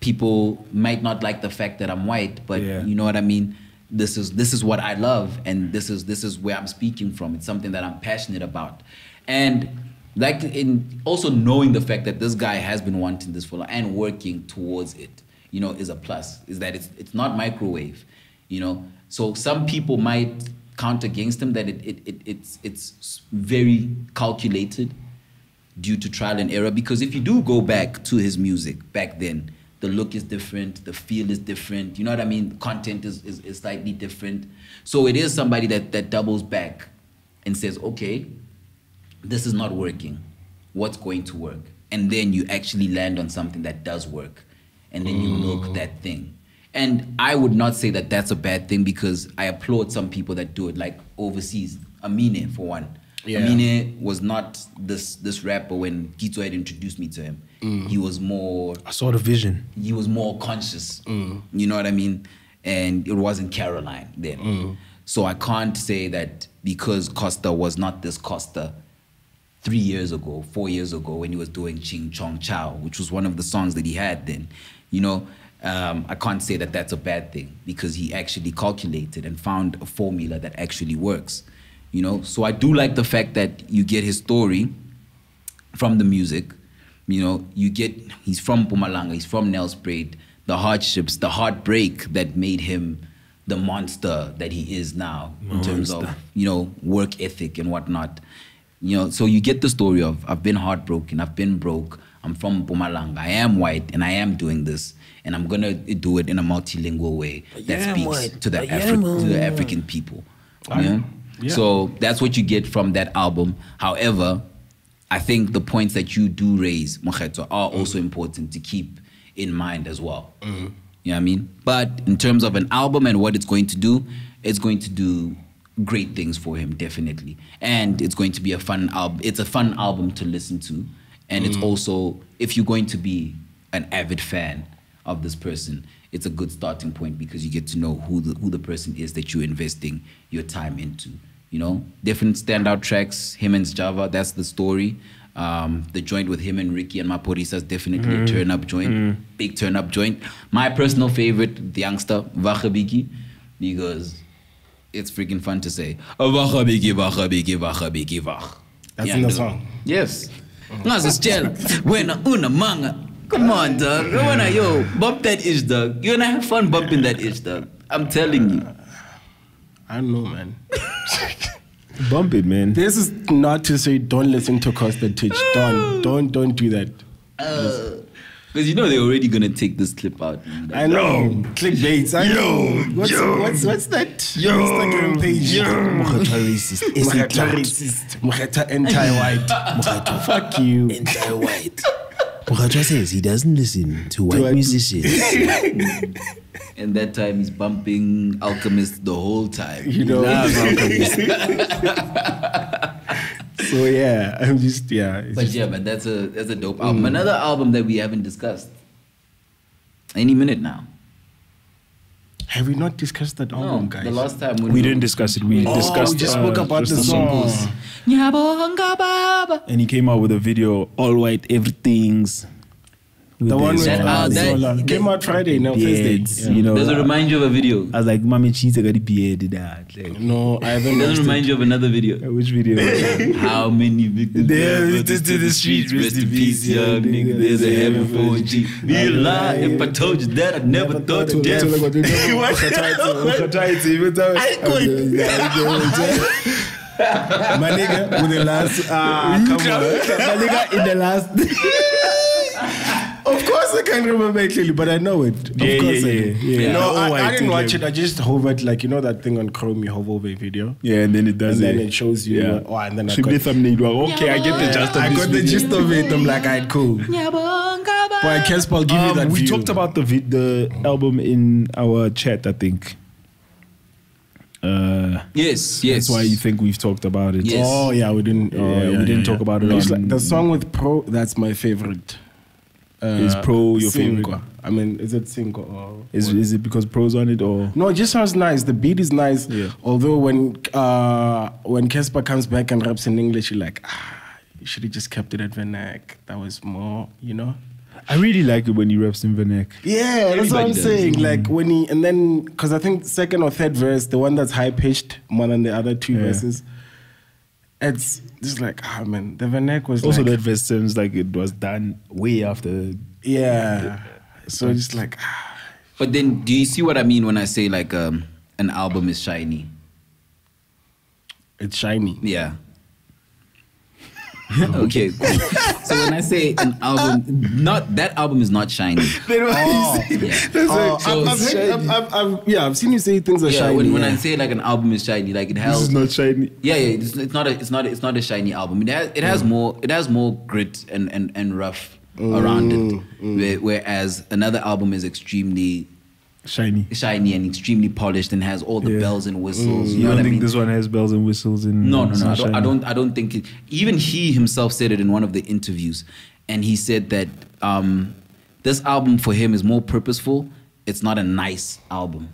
people might not like the fact that I'm white, but you know what I mean? This is what I love, and this is where I'm speaking from. It's something that I'm passionate about. And like in also knowing the fact that this guy has been wanting this for long and working towards it, you know, is a plus. Is that it's not microwave, you know? So some people might count against him that it's very calculated due to trial and error. Because if you do go back to his music back then, the look is different, the feel is different. You know what I mean? The content is slightly different. So it is somebody that doubles back and says, okay, this is not working. What's going to work? And then you actually land on something that does work. And then you milk that thing. And I would not say that that's a bad thing, because I applaud some people that do it, like overseas. Amine, for one. Yeah. Amine was not this rapper when Kitso had introduced me to him. He was more... I saw the vision. He was more conscious. You know what I mean? And it wasn't Caroline then. So I can't say that because Costa was not this Costa 3 years ago, 4 years ago, when he was doing Ching Chong Chow, which was one of the songs that he had then, you know? I can't say that that's a bad thing, because he actually calculated and found a formula that actually works, you know? So I do like the fact that you get his story from the music, you know, he's from Mpumalanga, he's from Nelspruit, the hardships, the heartbreak that made him the monster that he is now in terms of, you know, work ethic and whatnot. You know, so you get the story of, I've been heartbroken, I've been broke, I'm from Mpumalanga, I am white, and I am doing this. And I'm gonna do it in a multilingual way that speaks to the African people. Yeah? So that's what you get from that album. However, I think the points that you do raise, Mokgeto, are also important to keep in mind as well. You know what I mean? But in terms of an album and what it's going to do great things for him, definitely. And it's going to be a fun album. It's a fun album to listen to. And it's also, if you're going to be an avid fan of this person, it's a good starting point, because you get to know who the person is that you're investing your time into. You know, different standout tracks, him and Java, that's the story. The joint with him and Ricky and Maporisa is definitely a turn-up joint. Big turn-up joint. My personal favorite, the youngster, Vachabiki, because it's freaking fun to say. Vachabiki, Vachabiki, Vachabiki, Vach. That's in the song? Yes. When una manga. Come on, dog. Yo, bump that itch, dog. You're gonna have fun bumping that itch, dog. I'm telling you. I don't know, man. Bump it, man. This is not to say don't listen to Costa Titch. Don't do that. Because you know they're already gonna take this clip out. I know. Clickbaits. I know. What's that? Yo. Instagram page. Mukhata racist. Mukhata racist. Mukhata anti-white. Mukhata fuck you. Anti-white. Mukhata says he doesn't listen to white musicians. And that time he's bumping Alchemist the whole time. You know, Alchemist. So yeah, I'm just But that's a dope album. Another album that we haven't discussed. Any minute now. Have we not discussed that album, guys? The last time we didn't discuss it. We discussed. We just spoke about the song. And he came out with a video, all white, everything's. The one with that came out Friday, now Thursday. You know, does it remind you of a video? I was like, "Mommy, cheese, I got the beard." Like, no, I haven't. Does it remind you of another video? Which video? How many victims there to the streets? Rest in peace, young nigga. There's a heaven for G. Be a lie if I told you that I never thought to death. My nigga with the last. Come on, my nigga in the last. Of course I can't remember it clearly, but I know it. Of course I do. No, I didn't watch it. I just hovered, like, you know that thing on Chrome, you hover over a video. Yeah, and then it does and then it shows you. And then I got thumbnail. Okay, I get the gist of it. I got the gist of it. I'm like, alright, cool. But Cassper, I'll give you that we view. talked about the album in our chat, I think. Yes. That's why you think we've talked about it. Yes. Oh yeah, we didn't. We didn't talk about it. Like the song with Pro, that's my favorite. Is Pro your favorite? I mean, is it Cinco or is it because Pro's on it or? No, it just sounds nice. The beat is nice. Yeah. Although when Cassper comes back and raps in English, you're like, you should have just kept it at Vernac. That was more, you know. I really like it when he raps in Vernac. Yeah, that's what I'm saying. Like when he, and then, because I think second or third verse, the one that's high pitched more than the other two verses, it's just like, man, the Vernac was also like, that verse sounds like it was done way after. Yeah. So it's like, But then, do you see what I mean when I say like an album is shiny? It's shiny. Yeah. Okay, cool. So when I say an album, that album is not shiny. I've seen you say things are shiny. When I say like an album is shiny, like it has. This is not shiny. Yeah. It's not a shiny album. It has more grit and rough around it. Whereas another album is extremely shiny and extremely polished and has all the bells and whistles. You don't think this one has bells and whistles? No. I don't think it. Even he himself said it in one of the interviews, and he said that this album for him is more purposeful. It's not a nice album,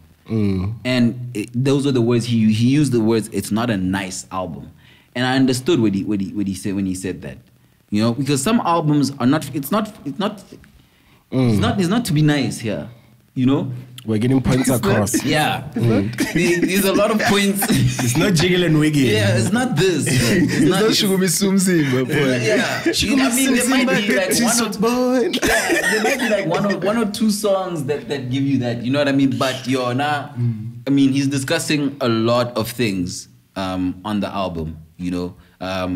and those are the words he used. The words, "It's not a nice album," and I understood what he said when he said that. You know, because some albums are not. It's not to be nice here. You know. We're getting points across. Yeah. There's a lot of points. It's not jiggle and wiggle. Yeah, it's not this. It's not Shugumi Sumsi, my boy. Yeah. I mean, there might be like one or two songs that give you that. You know what I mean? But I mean, he's discussing a lot of things on the album, you know,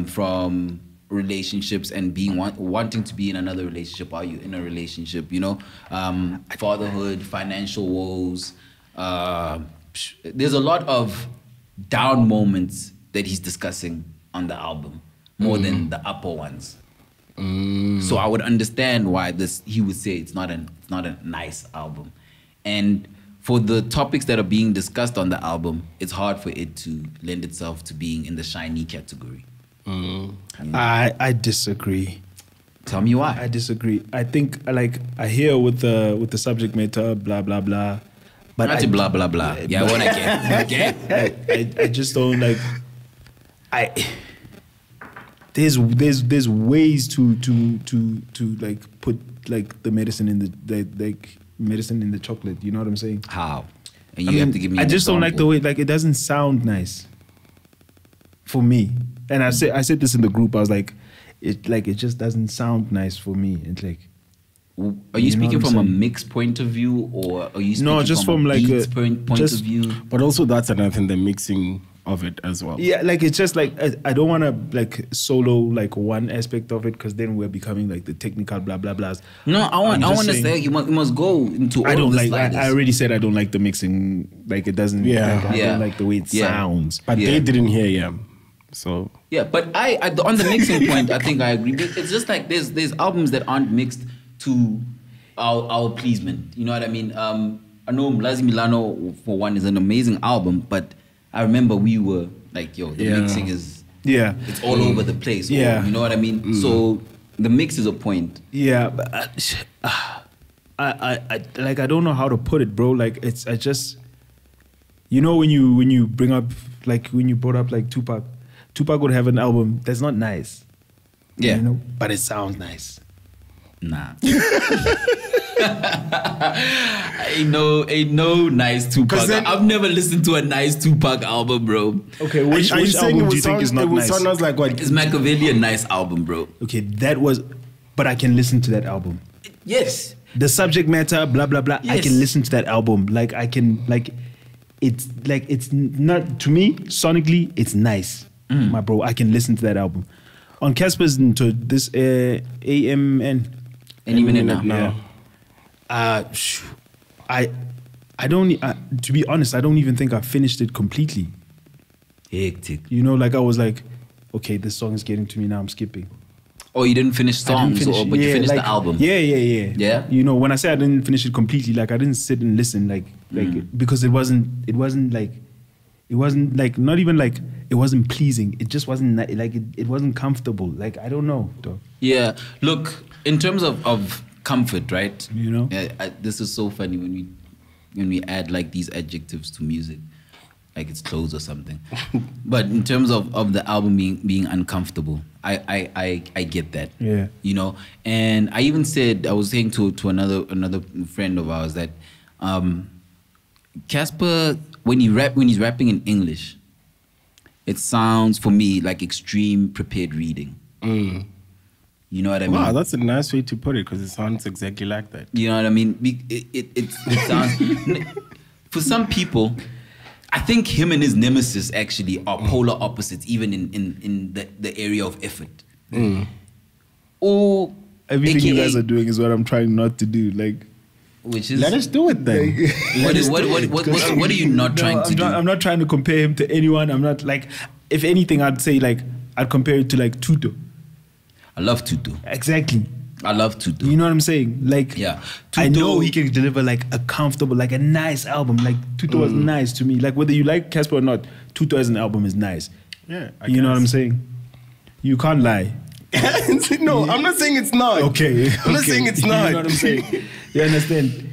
from relationships and wanting to be in another relationship. Are you in a relationship? You know, fatherhood, financial woes. There's a lot of down moments that he's discussing on the album more than the upper ones. So I would understand why he would say it's not a nice album. And for the topics that are being discussed on the album, it's hard for it to lend itself to being in the shiny category. I disagree. Tell me why. I disagree. I think I hear with the subject matter, blah blah blah. But not blah blah blah. Yeah, I wanna get. Okay. I just don't like. there's ways to like put like the medicine in the medicine in the chocolate. You know what I'm saying? How? And you have to give me. I just don't like the way, like, it doesn't sound nice for me. And I said this in the group. I was like, it just doesn't sound nice for me. It's like, are you speaking from a mixed point of view, or are you speaking just from like a point of view? But also that's another thing, the mixing of it as well. Yeah, like it's just like I don't want to like solo like one aspect of it, because then we're becoming like the technical blah blah blahs. No, I want to say you must go into all I don't like. sliders. I already said I don't like the mixing. Like it doesn't. Yeah, like, I don't like the way it sounds. But they didn't hear so yeah. But I on the mixing point, I think I agree. It's just like there's albums that aren't mixed to our pleasement. You know what I mean? I know Mlazi Milano for one is an amazing album, but I remember we were like, yo, the mixing is it's all over the place. Yeah, you know what I mean. So the mix is a point. Yeah, but I like I don't know how to put it, bro. Like I just, you know, when you bring up like when you brought up like Tupac would have an album that's not nice. Yeah, you know, but it sounds nice. Nah. ain't no nice Tupac. I've never listened to a nice Tupac album, bro. Okay, which album do you think is not nice? Sounds like what? Is Machiavelli a nice album, bro? Okay, but I can listen to that album. Yes. The subject matter, blah blah blah. Yes. I can listen to that album. Like I can it's not, to me sonically it's nice, my bro. I can listen to that album. On Cassper's to this AMN. Any minute now. I don't. To be honest, I don't even think I finished it completely. Hectic. You know, like I was like, okay, this song is getting to me now. I'm skipping. Oh, you didn't finish songs, but you finished the album. Yeah. Yeah. You know, when I say I didn't finish it completely, like I didn't sit and listen, like because it wasn't not even like it wasn't pleasing. It just wasn't like it wasn't comfortable. Like I don't know, dog. Yeah. Look, in terms of comfort, right? You know, this is so funny when we add like these adjectives to music, like it's clothes or something. But in terms of the album being uncomfortable, I get that. Yeah. You know, and I even said, I was saying to another friend of ours that Cassper, when he's rapping in English, it sounds for me like extreme prepared reading. You know what I mean? Wow, that's a nice way to put it, because it sounds exactly like that. You know what I mean? It sounds... For some people, I think him and his nemesis actually are polar opposites, even in the area of effort. Or everything AKA, you guys are doing is what I'm trying not to do. Like, which is, let us do it then. What are you not trying to do? I'm not trying to compare him to anyone. I'm not like, if anything, I'd say like I'd compare it to like Tuto. I love Tuto. Exactly. I love Tuto. You know what I'm saying? Like, yeah, Tuto, I know he can deliver like a comfortable, like a nice album. Like Tuto was nice to me. Like whether you like Cassper or not, Tuto as an album is nice. Yeah, you know what I'm saying? You can't lie. No, I'm not saying it's not. Okay. I'm not saying it's not. You know what I'm saying? You understand?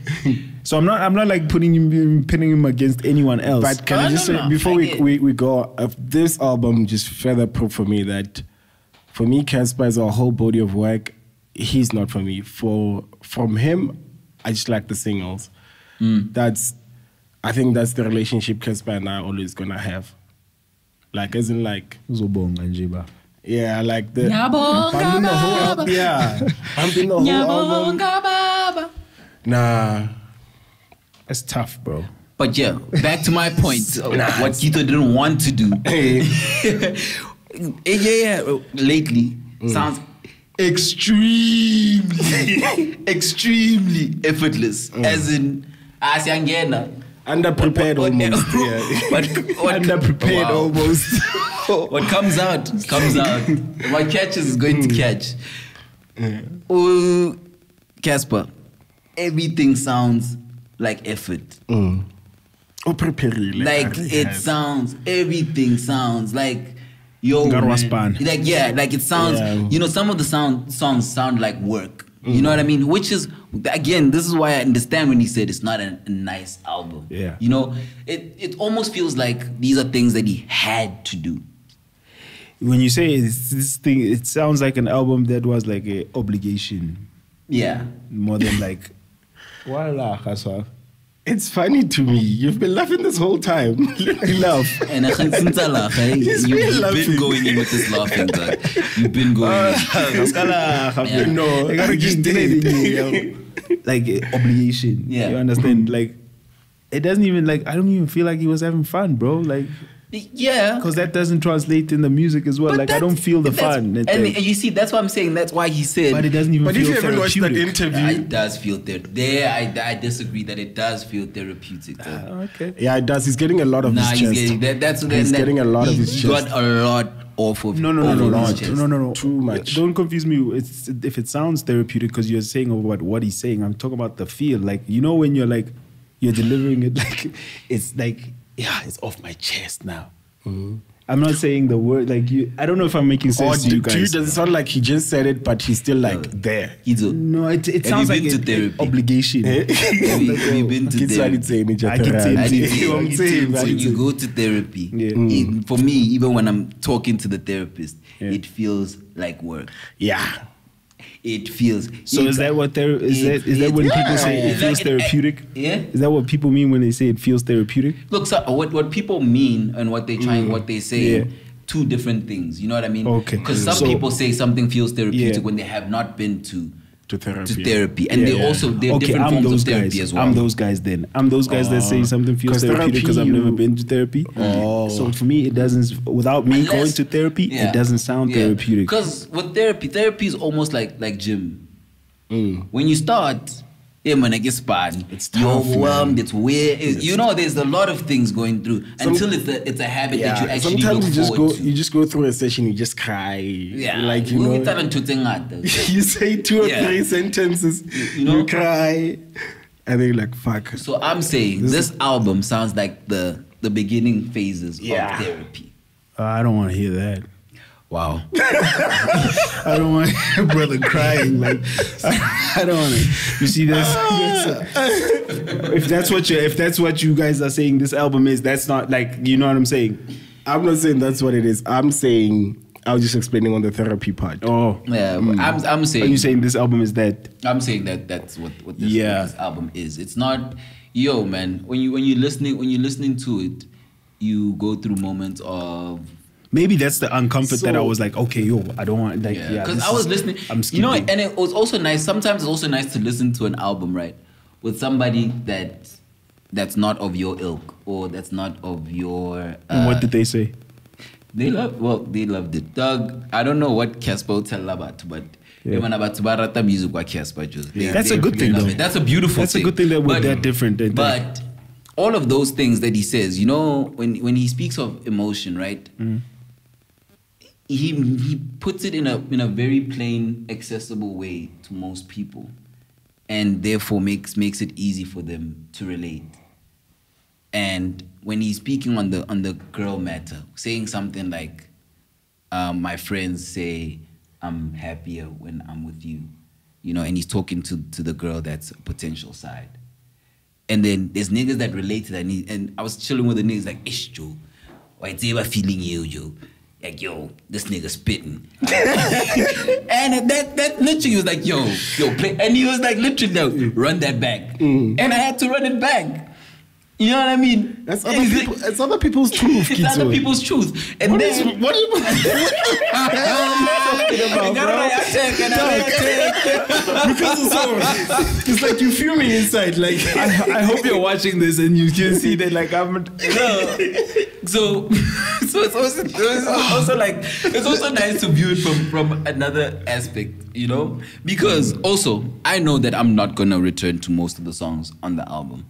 So I'm not like pitting him against anyone else. But can I just say, before we go, this album just further proof for me that, for me, Cassper is a whole body of work. He's not for me. From him, I just like the singles. I think that's the relationship Cassper and I are always gonna have. Like, isn't like Zobong and Jiba. Yeah, like the pumping the whole pumping the whole album. Nah, that's tough, bro. But yeah, back to my point. What Kitso didn't want to do. Lately sounds extremely effortless. As in, Asiangena. Underprepared almost. Underprepared almost. What comes out. What catches is going to catch. Cassper, everything sounds like effort. Like it sounds, everything sounds like, yo, man. Like it sounds, you know, some of the songs sound like work. You know what I mean? Which is, again, this is why I understand when he said it's not a nice album. Yeah. You know, it almost feels like these are things that he had to do. when you say this thing, it sounds like an album that was like an obligation. Yeah. More than like, voila, Cassper. It's funny to me. You've been laughing this whole time. Laugh. And you've been going in with this laughing, dog. You've been going in. No, I gotta just did it. Like obligation. Yeah. You understand? Like, it doesn't even like, I don't even feel like he was having fun, bro. Like, yeah. Because that doesn't translate in the music as well. But like, I don't feel the fun. And you see, that's what I'm saying. That's why he said. But it doesn't even feel therapeutic. But if you ever watched that interview. It does feel therapeutic. I disagree that it does feel therapeutic. Okay. Yeah, it does. He's getting a lot of his chest. He's getting a lot of his chest. He got a lot off of No. Too much. Don't confuse me. If it sounds therapeutic because you're saying about what he's saying, I'm talking about the feel. Like, you know, when you're like, you're delivering it like, it's like, yeah, it's off my chest now. Mm-hmm. I'm not saying the word like you. I don't know if I'm making sense to you guys. Does it sound like he just said it, but he's still like there? No, it sounds like an obligation. Have you been to therapy? So you go to therapy. For me, even when I'm talking to the therapist, it feels like work. Yeah. It feels. So is that what is that when people say it feels therapeutic? Yeah. Is that what people mean when they say it feels therapeutic? Look, so what people mean and what they try and what they say, two different things. You know what I mean? Okay. Because some people say something feels therapeutic when they have not been to therapy. And they're different forms of therapy as well. I'm those guys then. I'm those guys that say something feels therapeutic because I've never been to therapy. So for me, it doesn't, without me going to therapy, it doesn't sound therapeutic. Because with therapy is almost like gym. When you start, man, I get sparring. It's you're tough, overwhelmed. It's weird. You know, there's a lot of things going through until it's a habit that you actually sometimes look you just go through a session, you just cry. Like, you know, you say 2 or 3 sentences, you cry, and then you're like, fuck. So I'm saying this album sounds like the beginning phases of therapy. I don't want to hear that. Wow. I don't want your brother crying. Like, I don't want to. You see, if that's what you guys are saying this album is, that's not like, you know what I'm saying? I'm not saying that's what it is. I'm saying, I was just explaining on the therapy part. Oh. Yeah, I'm saying. Are you saying this album is that? I'm saying that's what this album is. It's not, man, when you're listening to it, you go through moments of, maybe that's the uncomfort that I was like, okay, I don't want, like, because I was listening, I'm skipping. and it was also nice. Sometimes it's also nice to listen to an album, right, with somebody that's not of your ilk or that's not of your. And what did they say? They loved it. Doug, I don't know what Cassper tell about, but even about Barata music, what Cassper just. That's a good thing, though. That's a beautiful thing. That's a good thing that we're that different. But all of those things that he says, you know, when he speaks of emotion, right? He puts it in a very plain, accessible way to most people, and therefore makes it easy for them to relate. And when he's speaking on the girl matter, saying something like, "My friends say I'm happier when I'm with you," you know, and he's talking to the girl that's a potential side. And then there's niggas that relate to that, and I was chilling with the niggas like, "Ish, Joe, why it's ever feeling you, Joe." Like, yo, this nigga spitting. And that literally was like, yo, play. And he was like, literally, run that back. And I had to run it back. You know what I mean? It's other people's truth, Kitso. It's other people's truth. And what are you talking about, bro? Because it's like you feel me inside. Like, I hope you're watching this and you can see that, like, I'm. So it's also like, it's also nice to view it from another aspect, you know? Because also, I know that I'm not gonna return to most of the songs on the album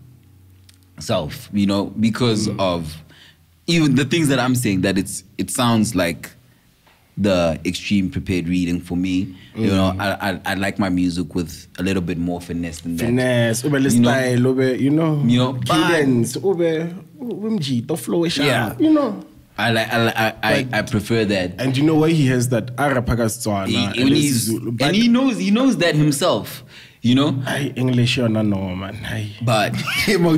self, you know, because of even the things that I'm saying, that it sounds like the extreme prepared reading for me. You know, I like my music with a little bit more finesse than that. Finesse, style, you know, cadence, the flow, yeah, you know. I prefer that. And you know why he has that and he knows that himself. You know? English or no, man. But my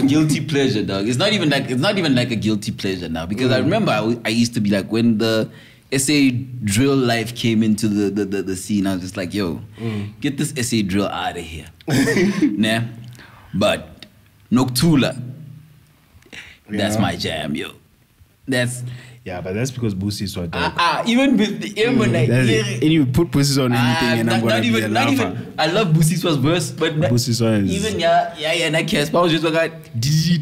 guilty pleasure, dog. It's not even like a guilty pleasure now, because I remember I used to be like, when the SA drill life came into the scene, I was just like, yo, get this SA drill out of here. Nah. But Noctula, that's my jam, yo. Yeah, but that's because Boosie's so dope. Even with the you put Boosie's on anything, and I'm gonna be a laugher. I love Boosie's verse, but Boosie's is even and I Cassper was just like D.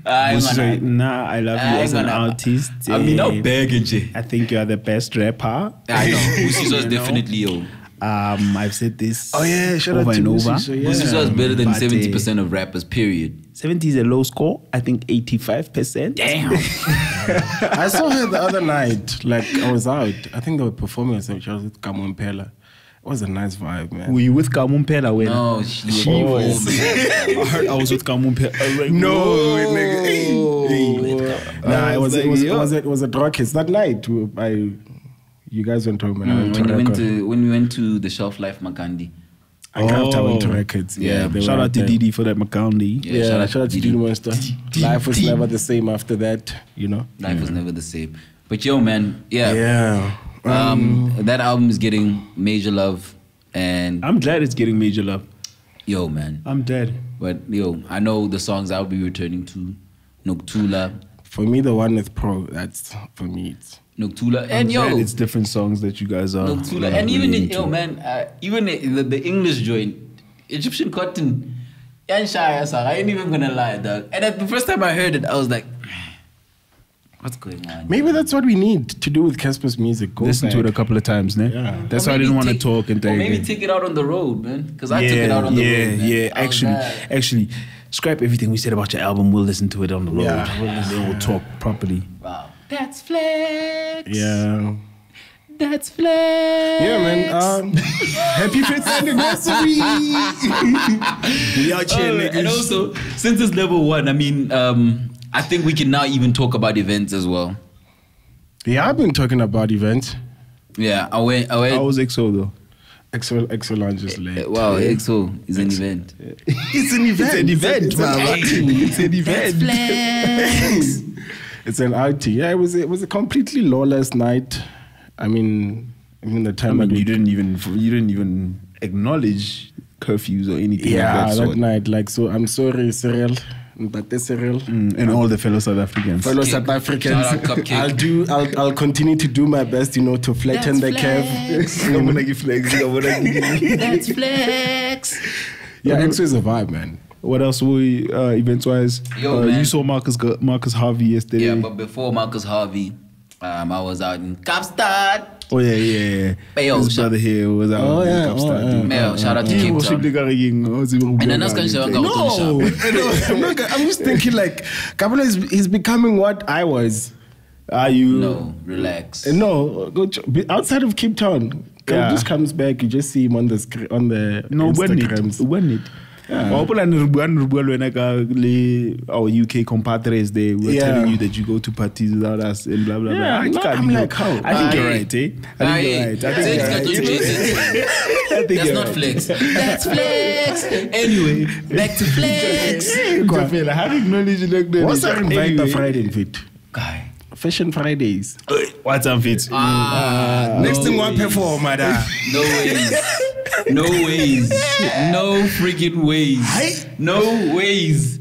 Nah, I love you as an artist. I mean, I'm begging you. I think you are the best rapper. I know. Boosie's was definitely yo. I've said this. Oh yeah, shout over out to and over. Boosie's was better than 70% of rappers. Period. 70 is a low score. I think 85%. Damn. I saw her the other night. Like, I was out. I think they were performing or something. She was with Kamu and Pella. It was a nice vibe, man. Were you with Kamu and Pella when? No, she was. I heard I was with Kamu and Pella. Like, no, nah, it was a drug case that night. You guys went home and when we went to the Shelf Life Makandi. I went to records. Yeah, shout out to Didi for that Makandi. Yeah, shout out to Didi Monster. Life was never the same after that, you know. Life was never the same. But yo, man, yeah. That album is getting major love, and I'm glad it's getting major love. Yo, man, I'm dead. But yo, I know the songs I'll be returning to. Noctula. For me, the one with Pro. That's for me. It's Noctula, and yo, it's different songs that you guys are. Noctula, and even even the English joint, Egyptian Cotton, I ain't even gonna lie, dog. And the first time I heard it, I was like, what's going on? Maybe that's what we need to do with Cassper's music. Listen to it a couple of times, ne? Yeah. That's why I didn't want to talk and maybe take it out on the road, man. Because I took it out on the road. Yeah. Actually, scrap everything we said about your album. We'll listen to it on the road. Yeah. We'll talk properly. Wow. That's flex. Yeah. That's flex. Yeah, man. Happy 5th anniversary. We out here, niggas. And also, since it's level 1, I mean, I think we can now even talk about events as well. Yeah, I've been talking about events. Yeah, I went. How was EXO though? EXO Lounge is late. Wow, EXO is an event. It's an event. It's an event. That's flex. It's an outing. Yeah, it was a completely lawless night. I mean the time you didn't even acknowledge curfews or anything. Yeah, like that night. Like, so I'm sorry, Cyril. But Cyril and all the fellow South Africans. South Africans. I'll continue to do my best, to flatten the curve. I'm gonna give flex. That's flex. Yeah, EXO is a vibe, man. What else were we events-wise? You saw Marcus Harvey yesterday. Yeah, but before Marcus Harvey, I was out in Kaapstad. Oh yeah. His brother here was out in Kaapstad. Shout out to Kitso. I'm just thinking like, Kabula is becoming what I was. Are you? No, relax. No, outside of Cape Town. Yeah. Just comes back, you just see him on the Instagrams. When it? Our UK compadres, they were telling you that you go to parties without us and blah blah blah. I'm like, how? I think you're right, eh? That's not flex. That's flex. Anyway, back to flex. What's our invite the Friday fit? Guy. Fashion Fridays. What's on fit? Next thing one perform, madam. No ways. No ways. No freaking ways. No ways.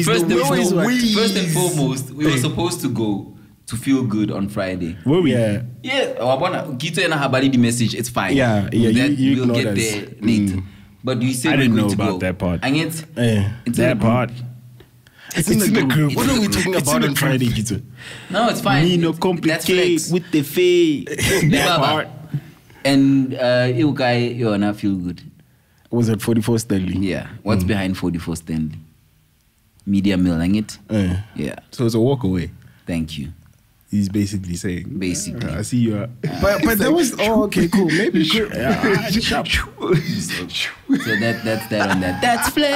First and foremost, we were supposed to go to Feel Good on Friday. Were we? Yeah. Kitso and Habari the message, it's fine. Yeah. We'll get there later. But you said I didn't know about that part. And it's that part. It's in the group. What are we talking about on Friday, Kitso? No, it's fine. Me no complicate with the fee. That part. And you guy, you're not Feel Good. Was it 44 Stanley? Yeah. What's behind 44 Stanley? Media Mill, ain't it? Yeah. So it's a walk away. Thank you. he's basically saying. Basically. I see you. But that was okay, cool. Maybe so that's that on that. That's flex.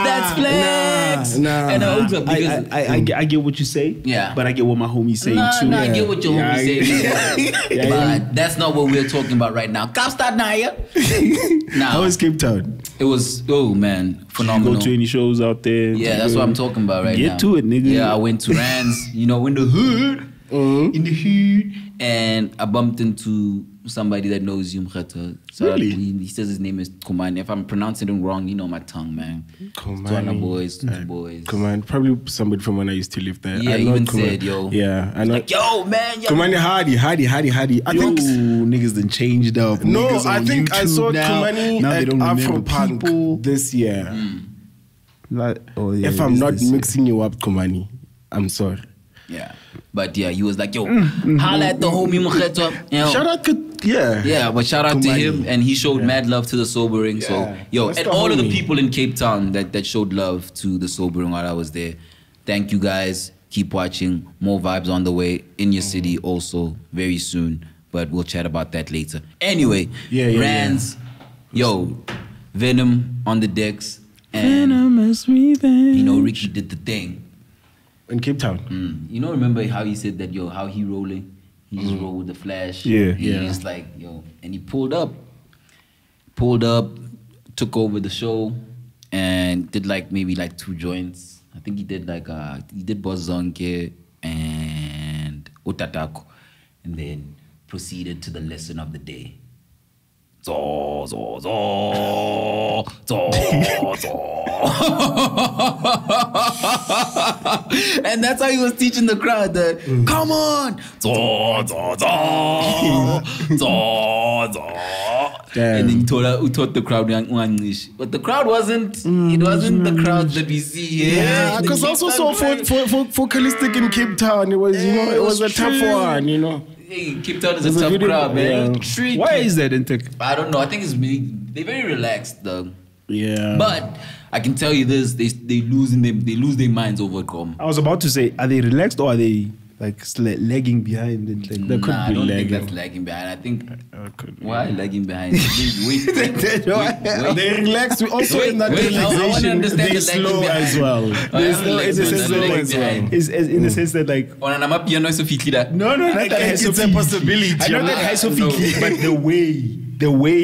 That's flex. And also because I get what you say. Yeah. But I get what my homie's saying too. I get what your homie's saying. But that's not what we're talking about right now. Costa Titch. Now, how was Cape Town? It was phenomenal. Go to any shows out there? Yeah, that's what I'm talking about right now. Get to it, nigga. Yeah, I went to Rand's, in the hood. In the hood. And I bumped into somebody that knows you, Mkhato. So really? He says his name is Kumani. If I'm pronouncing it wrong, you know my tongue, man. Kumani. Boys, boys. Kumani, probably somebody from when I used to live there. Yeah, I even Kumani. said, yo. Yeah, I know. Like, yo, man. Yo. Kumani Hardy. I think niggas done changed up. No, Niggas I think I saw Kumani at Afropunk this year. If I'm not mixing you up, Kumani, I'm sorry. Yeah. But yeah, he was like, yo, holla at the homie Mkhato. Shout out to, Yeah, but shout out to him. And he showed mad love to the sobering. Yeah. So, yo, and all of the people in Cape Town that showed love to the sobering while I was there. Thank you guys. Keep watching. More vibes on the way in your city also very soon. But we'll chat about that later. Anyway, Rands, yo, Venom on the decks. And, Venomous revenge. Ricky did the thing. In Cape Town. Remember how he said that, yo, how he rolling? He just rolled with the flash. Yeah. He's like, yo, and he pulled up, took over the show, and did maybe 2 joints. I think he did he did Bozonke and Utatako, and then proceeded to the lesson of the day. Zo, zo, zo, zo, zo. And that's how he was teaching the crowd that, come on, zo, zo, zo, zo, zo. And then he taught the crowd English, but the crowd wasn't. It wasn't the crowd that we see here. Yeah, because also so focalistic in Cape Town. It was, it was a tough one. Hey, Cape Town is a tough crowd, man. Yeah. Why is that in Tech? I don't know. I think they're very relaxed, though. Yeah. But I can tell you this: they lose their minds over Kom. I was about to say, are they relaxed or are they lagging behind? They could be I don't lagging. think that's lagging behind. I think why lagging behind? Wait. They relax. Also in that relaxation, they slow as well. They slow in the sense as well. Is in the sense that No, it's a possibility. I know that high Sophie, but the way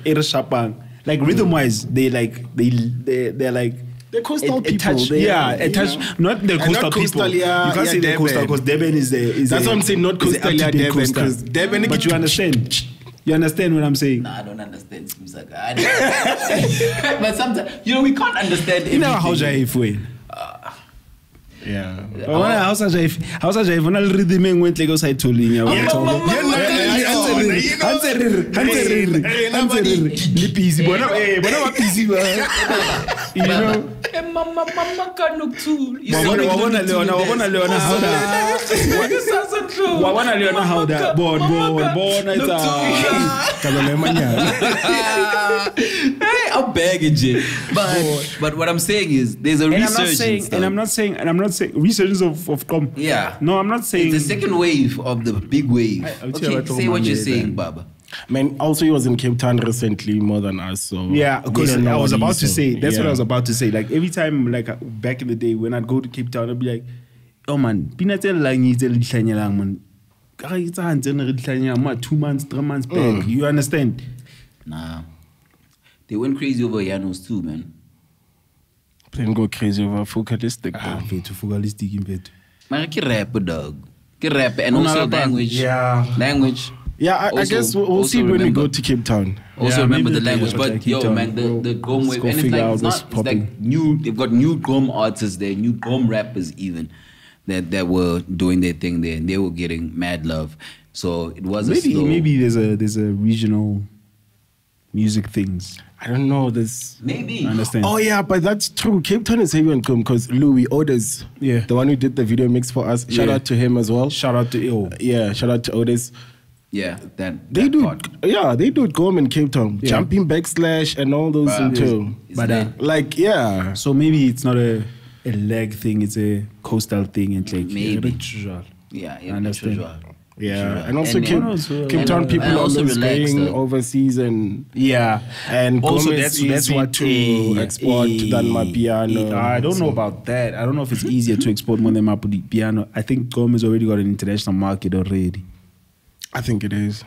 it is sharpang, rhythm wise, they're the coastal people. Not the coastal people. You can't say the coastal because Devon is that's what I'm saying, not coastal, Devon. Because Devon. But you understand. You understand what I'm saying? Nah, I don't understand. But sometimes, we can't understand. You know how Jaif way. Yeah. How's a Jaif? When I read the main went Lego side to Linya. I'm begging you. But what I'm saying is there's a resurgence. And I'm not saying resurgence of Kom. Yeah. No, I'm not saying it's the second wave of the big wave. Okay, say what you're saying, Baba. Man, also he was in Cape Town recently more than us, so yeah. Because I was about to say that's what I was about to say. Every time, back in the day when I'd go to Cape Town, I'd be like, "Oh man, pinatel lang man. 2 months, 3 months back." You understand? Nah, they went crazy over Janos too, man. They didn't go crazy over focalistic. Focalistic in bed. Man, ki rap, dog. Ki rap and also language. Yeah. Language. Yeah, I guess we'll see when we go to Cape Town. Also remember the language, but man, the Gom wave, and it's new. They've got new Gom artists there, new Gom rappers even that were doing their thing there, and they were getting mad love. So it was maybe there's a regional music things. I don't know. Maybe. I understand. Oh yeah, but that's true. Cape Town is heavy on Kom because Louis Odes, the one who did the video mix for us. Shout out to him as well. Shout out to shout out to Odes. Yeah, they do Kom in Cape Town, jumping backslash and all those too. But so maybe it's not a lag thing. It's a coastal thing and like Maybe. Yeah, I understand. Yeah, and also Cape Town people and also always going though. overseas and and also Gomez that's what to export than Mapiano. I don't know about that. I don't know if it's easier to export more than Mapiano. I think Gomez already got an international market already. I think it is.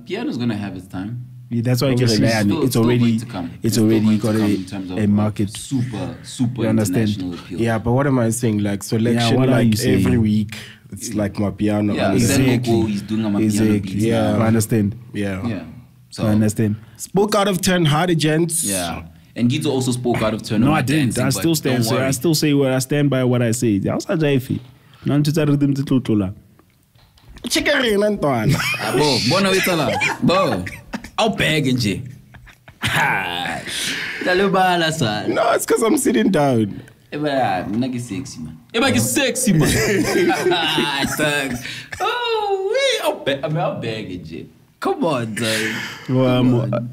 Piano's gonna have its time. Yeah, that's why I get it's already got a market. Super you understand? international appeal. Yeah, but what am I saying? Like selection, like every week, it's like Mapiano. Yeah, exactly. He's doing a Mapiano beat. Yeah, I understand. Yeah. So I understand. Spoke out of 10, hardy gents. Yeah. And Gito also spoke out of turn. No, I didn't. I still stand. I still say what I stand by. What I say. I was a jaifi. None to tell them to tlola. Chicken and Tuan. Bo, bona witala. Bo, I'll beg nje. Ha. Talubala sa. No, it's because I'm sitting down. Eba, nagi sexy man. Eba ki sexy man. Oh, wait, I'll beg nje. Come on, dog. Well,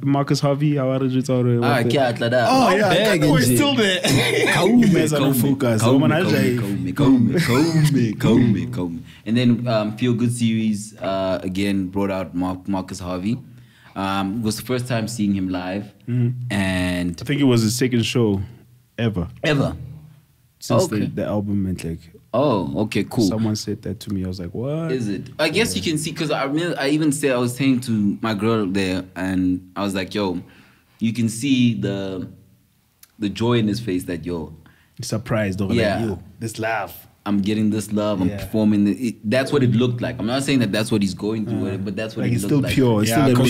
Marcus Harvey, how are you? Ah, kiatla da. Oh, yeah, we're still there. Come. And then Feel Good series again brought out Marcus Harvey. It was the first time seeing him live, and I think it was his second show ever since okay. the album went like. Oh, okay, cool. Someone said that to me. I was like, what? Is it? I guess you can see, because I was saying to my girl there, and I was like, yo, you can see the joy in his face that, yo, surprised over like, yo, this laugh. I'm getting this love. I'm performing. That's what it looked like. I'm not saying that that's what he's going through, but that's what like it looked like. Pure. It's still pure.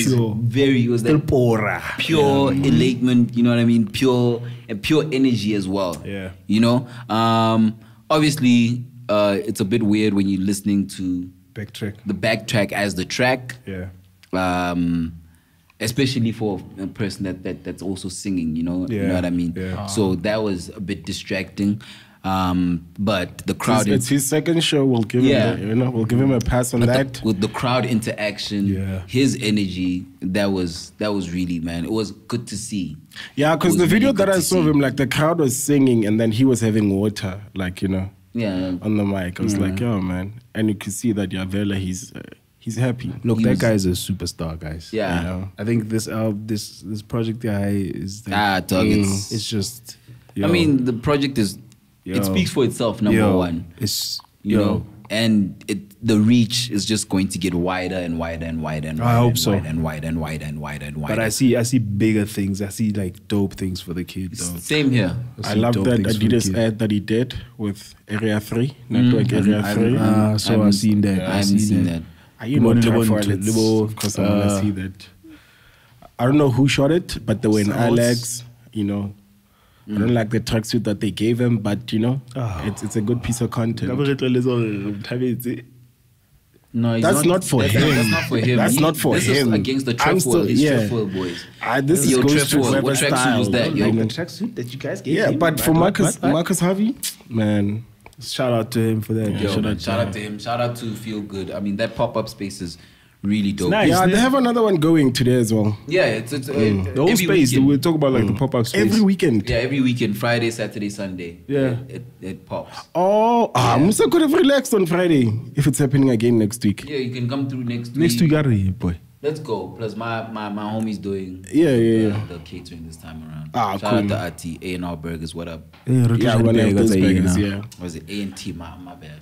It was still like pure elatement. You know what I mean? Pure energy as well. Yeah. You know. Obviously, it's a bit weird when you're listening to the backtrack as the track. Yeah. Especially for a person that's also singing. You know. Yeah. You know what I mean? Yeah. So that was a bit distracting. But the crowd. It's his second show. We'll give him, we'll give him a pass on that. With the crowd interaction, his energy, that was really, man. It was good to see. Yeah, because the video that I saw of him, like the crowd was singing and then he was having water, like on the mic. I was like, yo, man, and you could see that Vela, he's happy. Look, that guy is a superstar, guys. Yeah, you know? I think this project guy is. Like, it's just. I mean, the project is. It speaks for itself, number one. It's you know, and the reach is just going to get wider and wider and wider and wider. I hope so. And wider and wider and wider and wider. But I see bigger things. I see like dope things for the kids. Same here. I love that Adidas ad that he did with Area 3, Network Area 3. So I've seen that. I haven't seen that. You know, of course I want to see that. I don't know who shot it, but they were in Alex, you know. I don't like the tracksuit that they gave him, but it's a good piece of content. No, that's not for him. That's not for him. That's not for this him. Is against the Trefoil boys. This is goes to what tracksuit was that? The tracksuit that you guys gave him. But for Marcus Harvey, man, shout out to him for that. Shout out to him. Shout out to Feel Good. I mean, that pop-up space is really dope. Nice. Yeah, they have another one going today as well. Yeah, it's the whole space. We'll talk about like the pop-up space every weekend. Yeah, every weekend, Friday, Saturday, Sunday. Yeah, it pops. Oh, Musa could have relaxed on Friday if it's happening again next week. Yeah, you can come through next week. Next week, boy. Let's go. Plus, my homie's doing the catering this time around. Shout out to Ati, A&R Burgers. What up? Yeah, one of those burgers. Yeah. Was it A&T? My bad.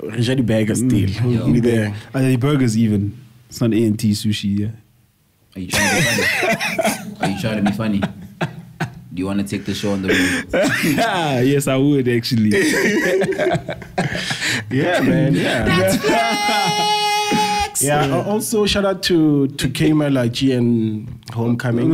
Richard Burger still. Be there. Are the burgers even? It's not A&T sushi, yeah. Are you trying to be funny? Are you trying to be funny? Do you want to take the show on the road? Yes, I would actually. Yeah, man. Yeah. That's flex. Yeah. Also, shout out to K-Malachi and Homecoming.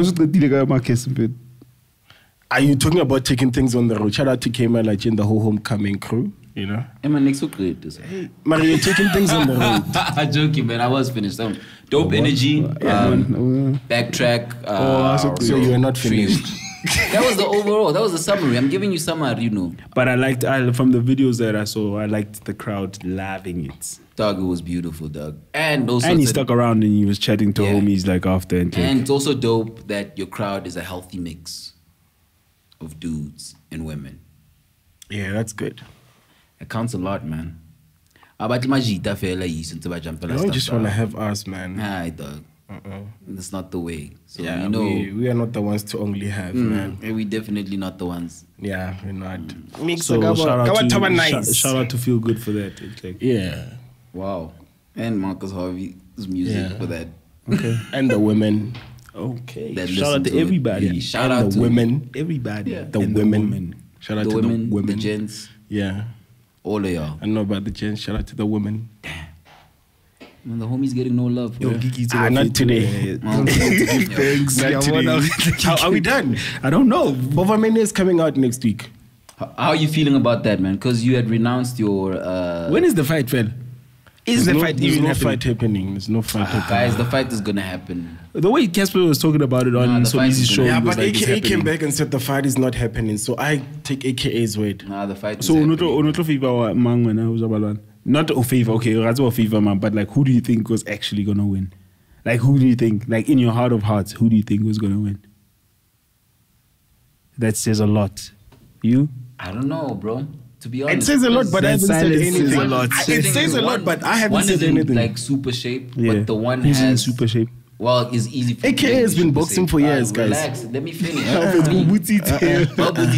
Are you talking about taking things on the road? Shout out to K-Malachi and the whole Homecoming crew. You know, my next week great. Hey, Mario, you're taking things on the road. I'm joking, man. I was finished. Dope energy, backtrack. So you were not finished. That was the overall. That was the summary. I'm giving you summary, you know. But I liked from the videos that I saw. I liked the crowd loving it. Dog, it was beautiful, dog. And also, he stuck around and he was chatting to homies like after. And it's also dope that your crowd is a healthy mix of dudes and women. Yeah, that's good. It counts a lot, man. But I don't just want to have us, man. Aye, dog. That's not the way. So yeah, you know, we are not the ones to only have, man. We definitely not the ones. Yeah, we're not. So shout out to Feel Good for that. Yeah. Wow. And Marcus Harvey's music for that. Okay. And the women. Okay. Shout out to everybody. Yeah. Shout out to women. Everybody. Yeah. The women. Shout out to the women. The gents. Yeah. All of y'all. I know about the gents. Shout out to the women. Damn. Man, the homie's getting no love. Yo, not today. Thanks. Are we done? I don't know. Bovamene is coming out next week. How are you feeling about that, man? Because you had renounced your... When is the fight, fell? There's no fight happening. There's no fight happening. Guys, the fight is going to happen. The way Cassper was talking about it on so easy show. Yeah, but like AKA came back and said the fight is not happening. So I take AKA's word. Nah, the fight is happening. Not a favor, okay, that's a favor, man. But like, who do you think was actually gonna win? Like, who do you think, like, in your heart of hearts, who do you think was gonna win? That says a lot. You? I don't know, bro. To be honest, it says a lot, but I haven't said anything. It says a lot, but I haven't said anything. One is in like super shape, but the one who's in super shape. Well, it's easy for AKA has been boxing for years, guys. Relax, let me finish.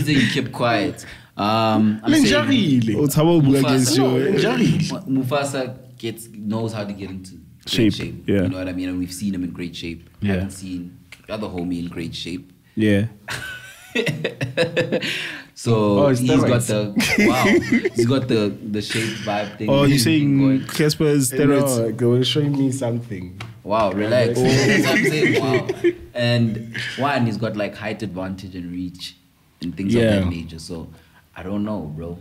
You kept quiet. Mufasa knows how to get into great shape. Yeah. You know what I mean? And we've seen him in great shape. Yeah. Haven't seen the other homie in great shape. Yeah. So he's got the shape vibe thing. Oh, you're saying Cassper's steroids? No, they were showing me something. Wow, relax. That's what I'm saying. Wow. And one, he's got like height advantage and reach and things of that nature. So I don't know, bro.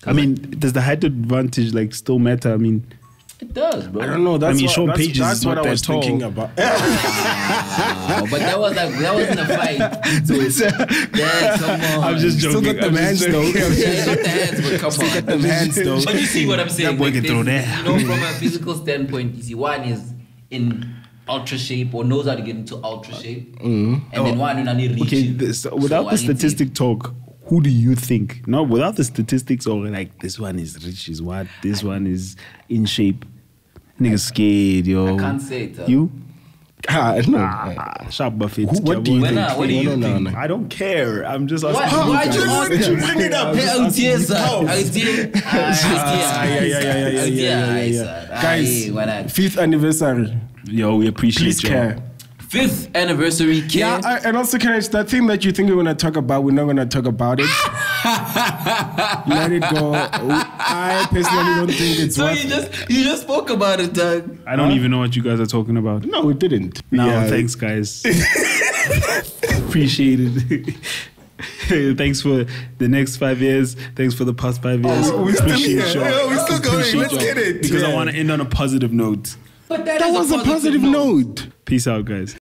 I mean, does the height advantage like still matter? I mean, it does, bro. I don't know. That's that's what I was thinking about. But that wasn't a fight. Come on. I'm just joking. Still got the hands though. Yeah, got the hands, but come Still got the hands though. But you see what I'm saying? That boy can throw that. You know, from a physical standpoint, you see, one is in ultra shape or knows how to get into ultra shape, and then one in any reach. Okay, without the statistic talk, who do you think? No, without the statistics or like this one is rich, is what? This one is in shape. Nigga scared, yo. I can't say it. You? No. Sharp Buffett. What do you think? What do you think? I don't care. I'm just asking. Why'd you bring it up? Guys, 5th anniversary. Yo, we appreciate Please care. 5th anniversary care. Yeah, and also that thing that you think we're gonna talk about, we're not gonna talk about it. Let it go. I personally don't think it's worth it. You just spoke about it, Doug. I don't even know what you guys are talking about. No, we didn't. Thanks, guys. Appreciate it. Thanks for the next 5 years. Thanks for the past 5 years. We're still going. Let's get it. Because I want to end on a positive note. But that was a positive note. Peace out, guys.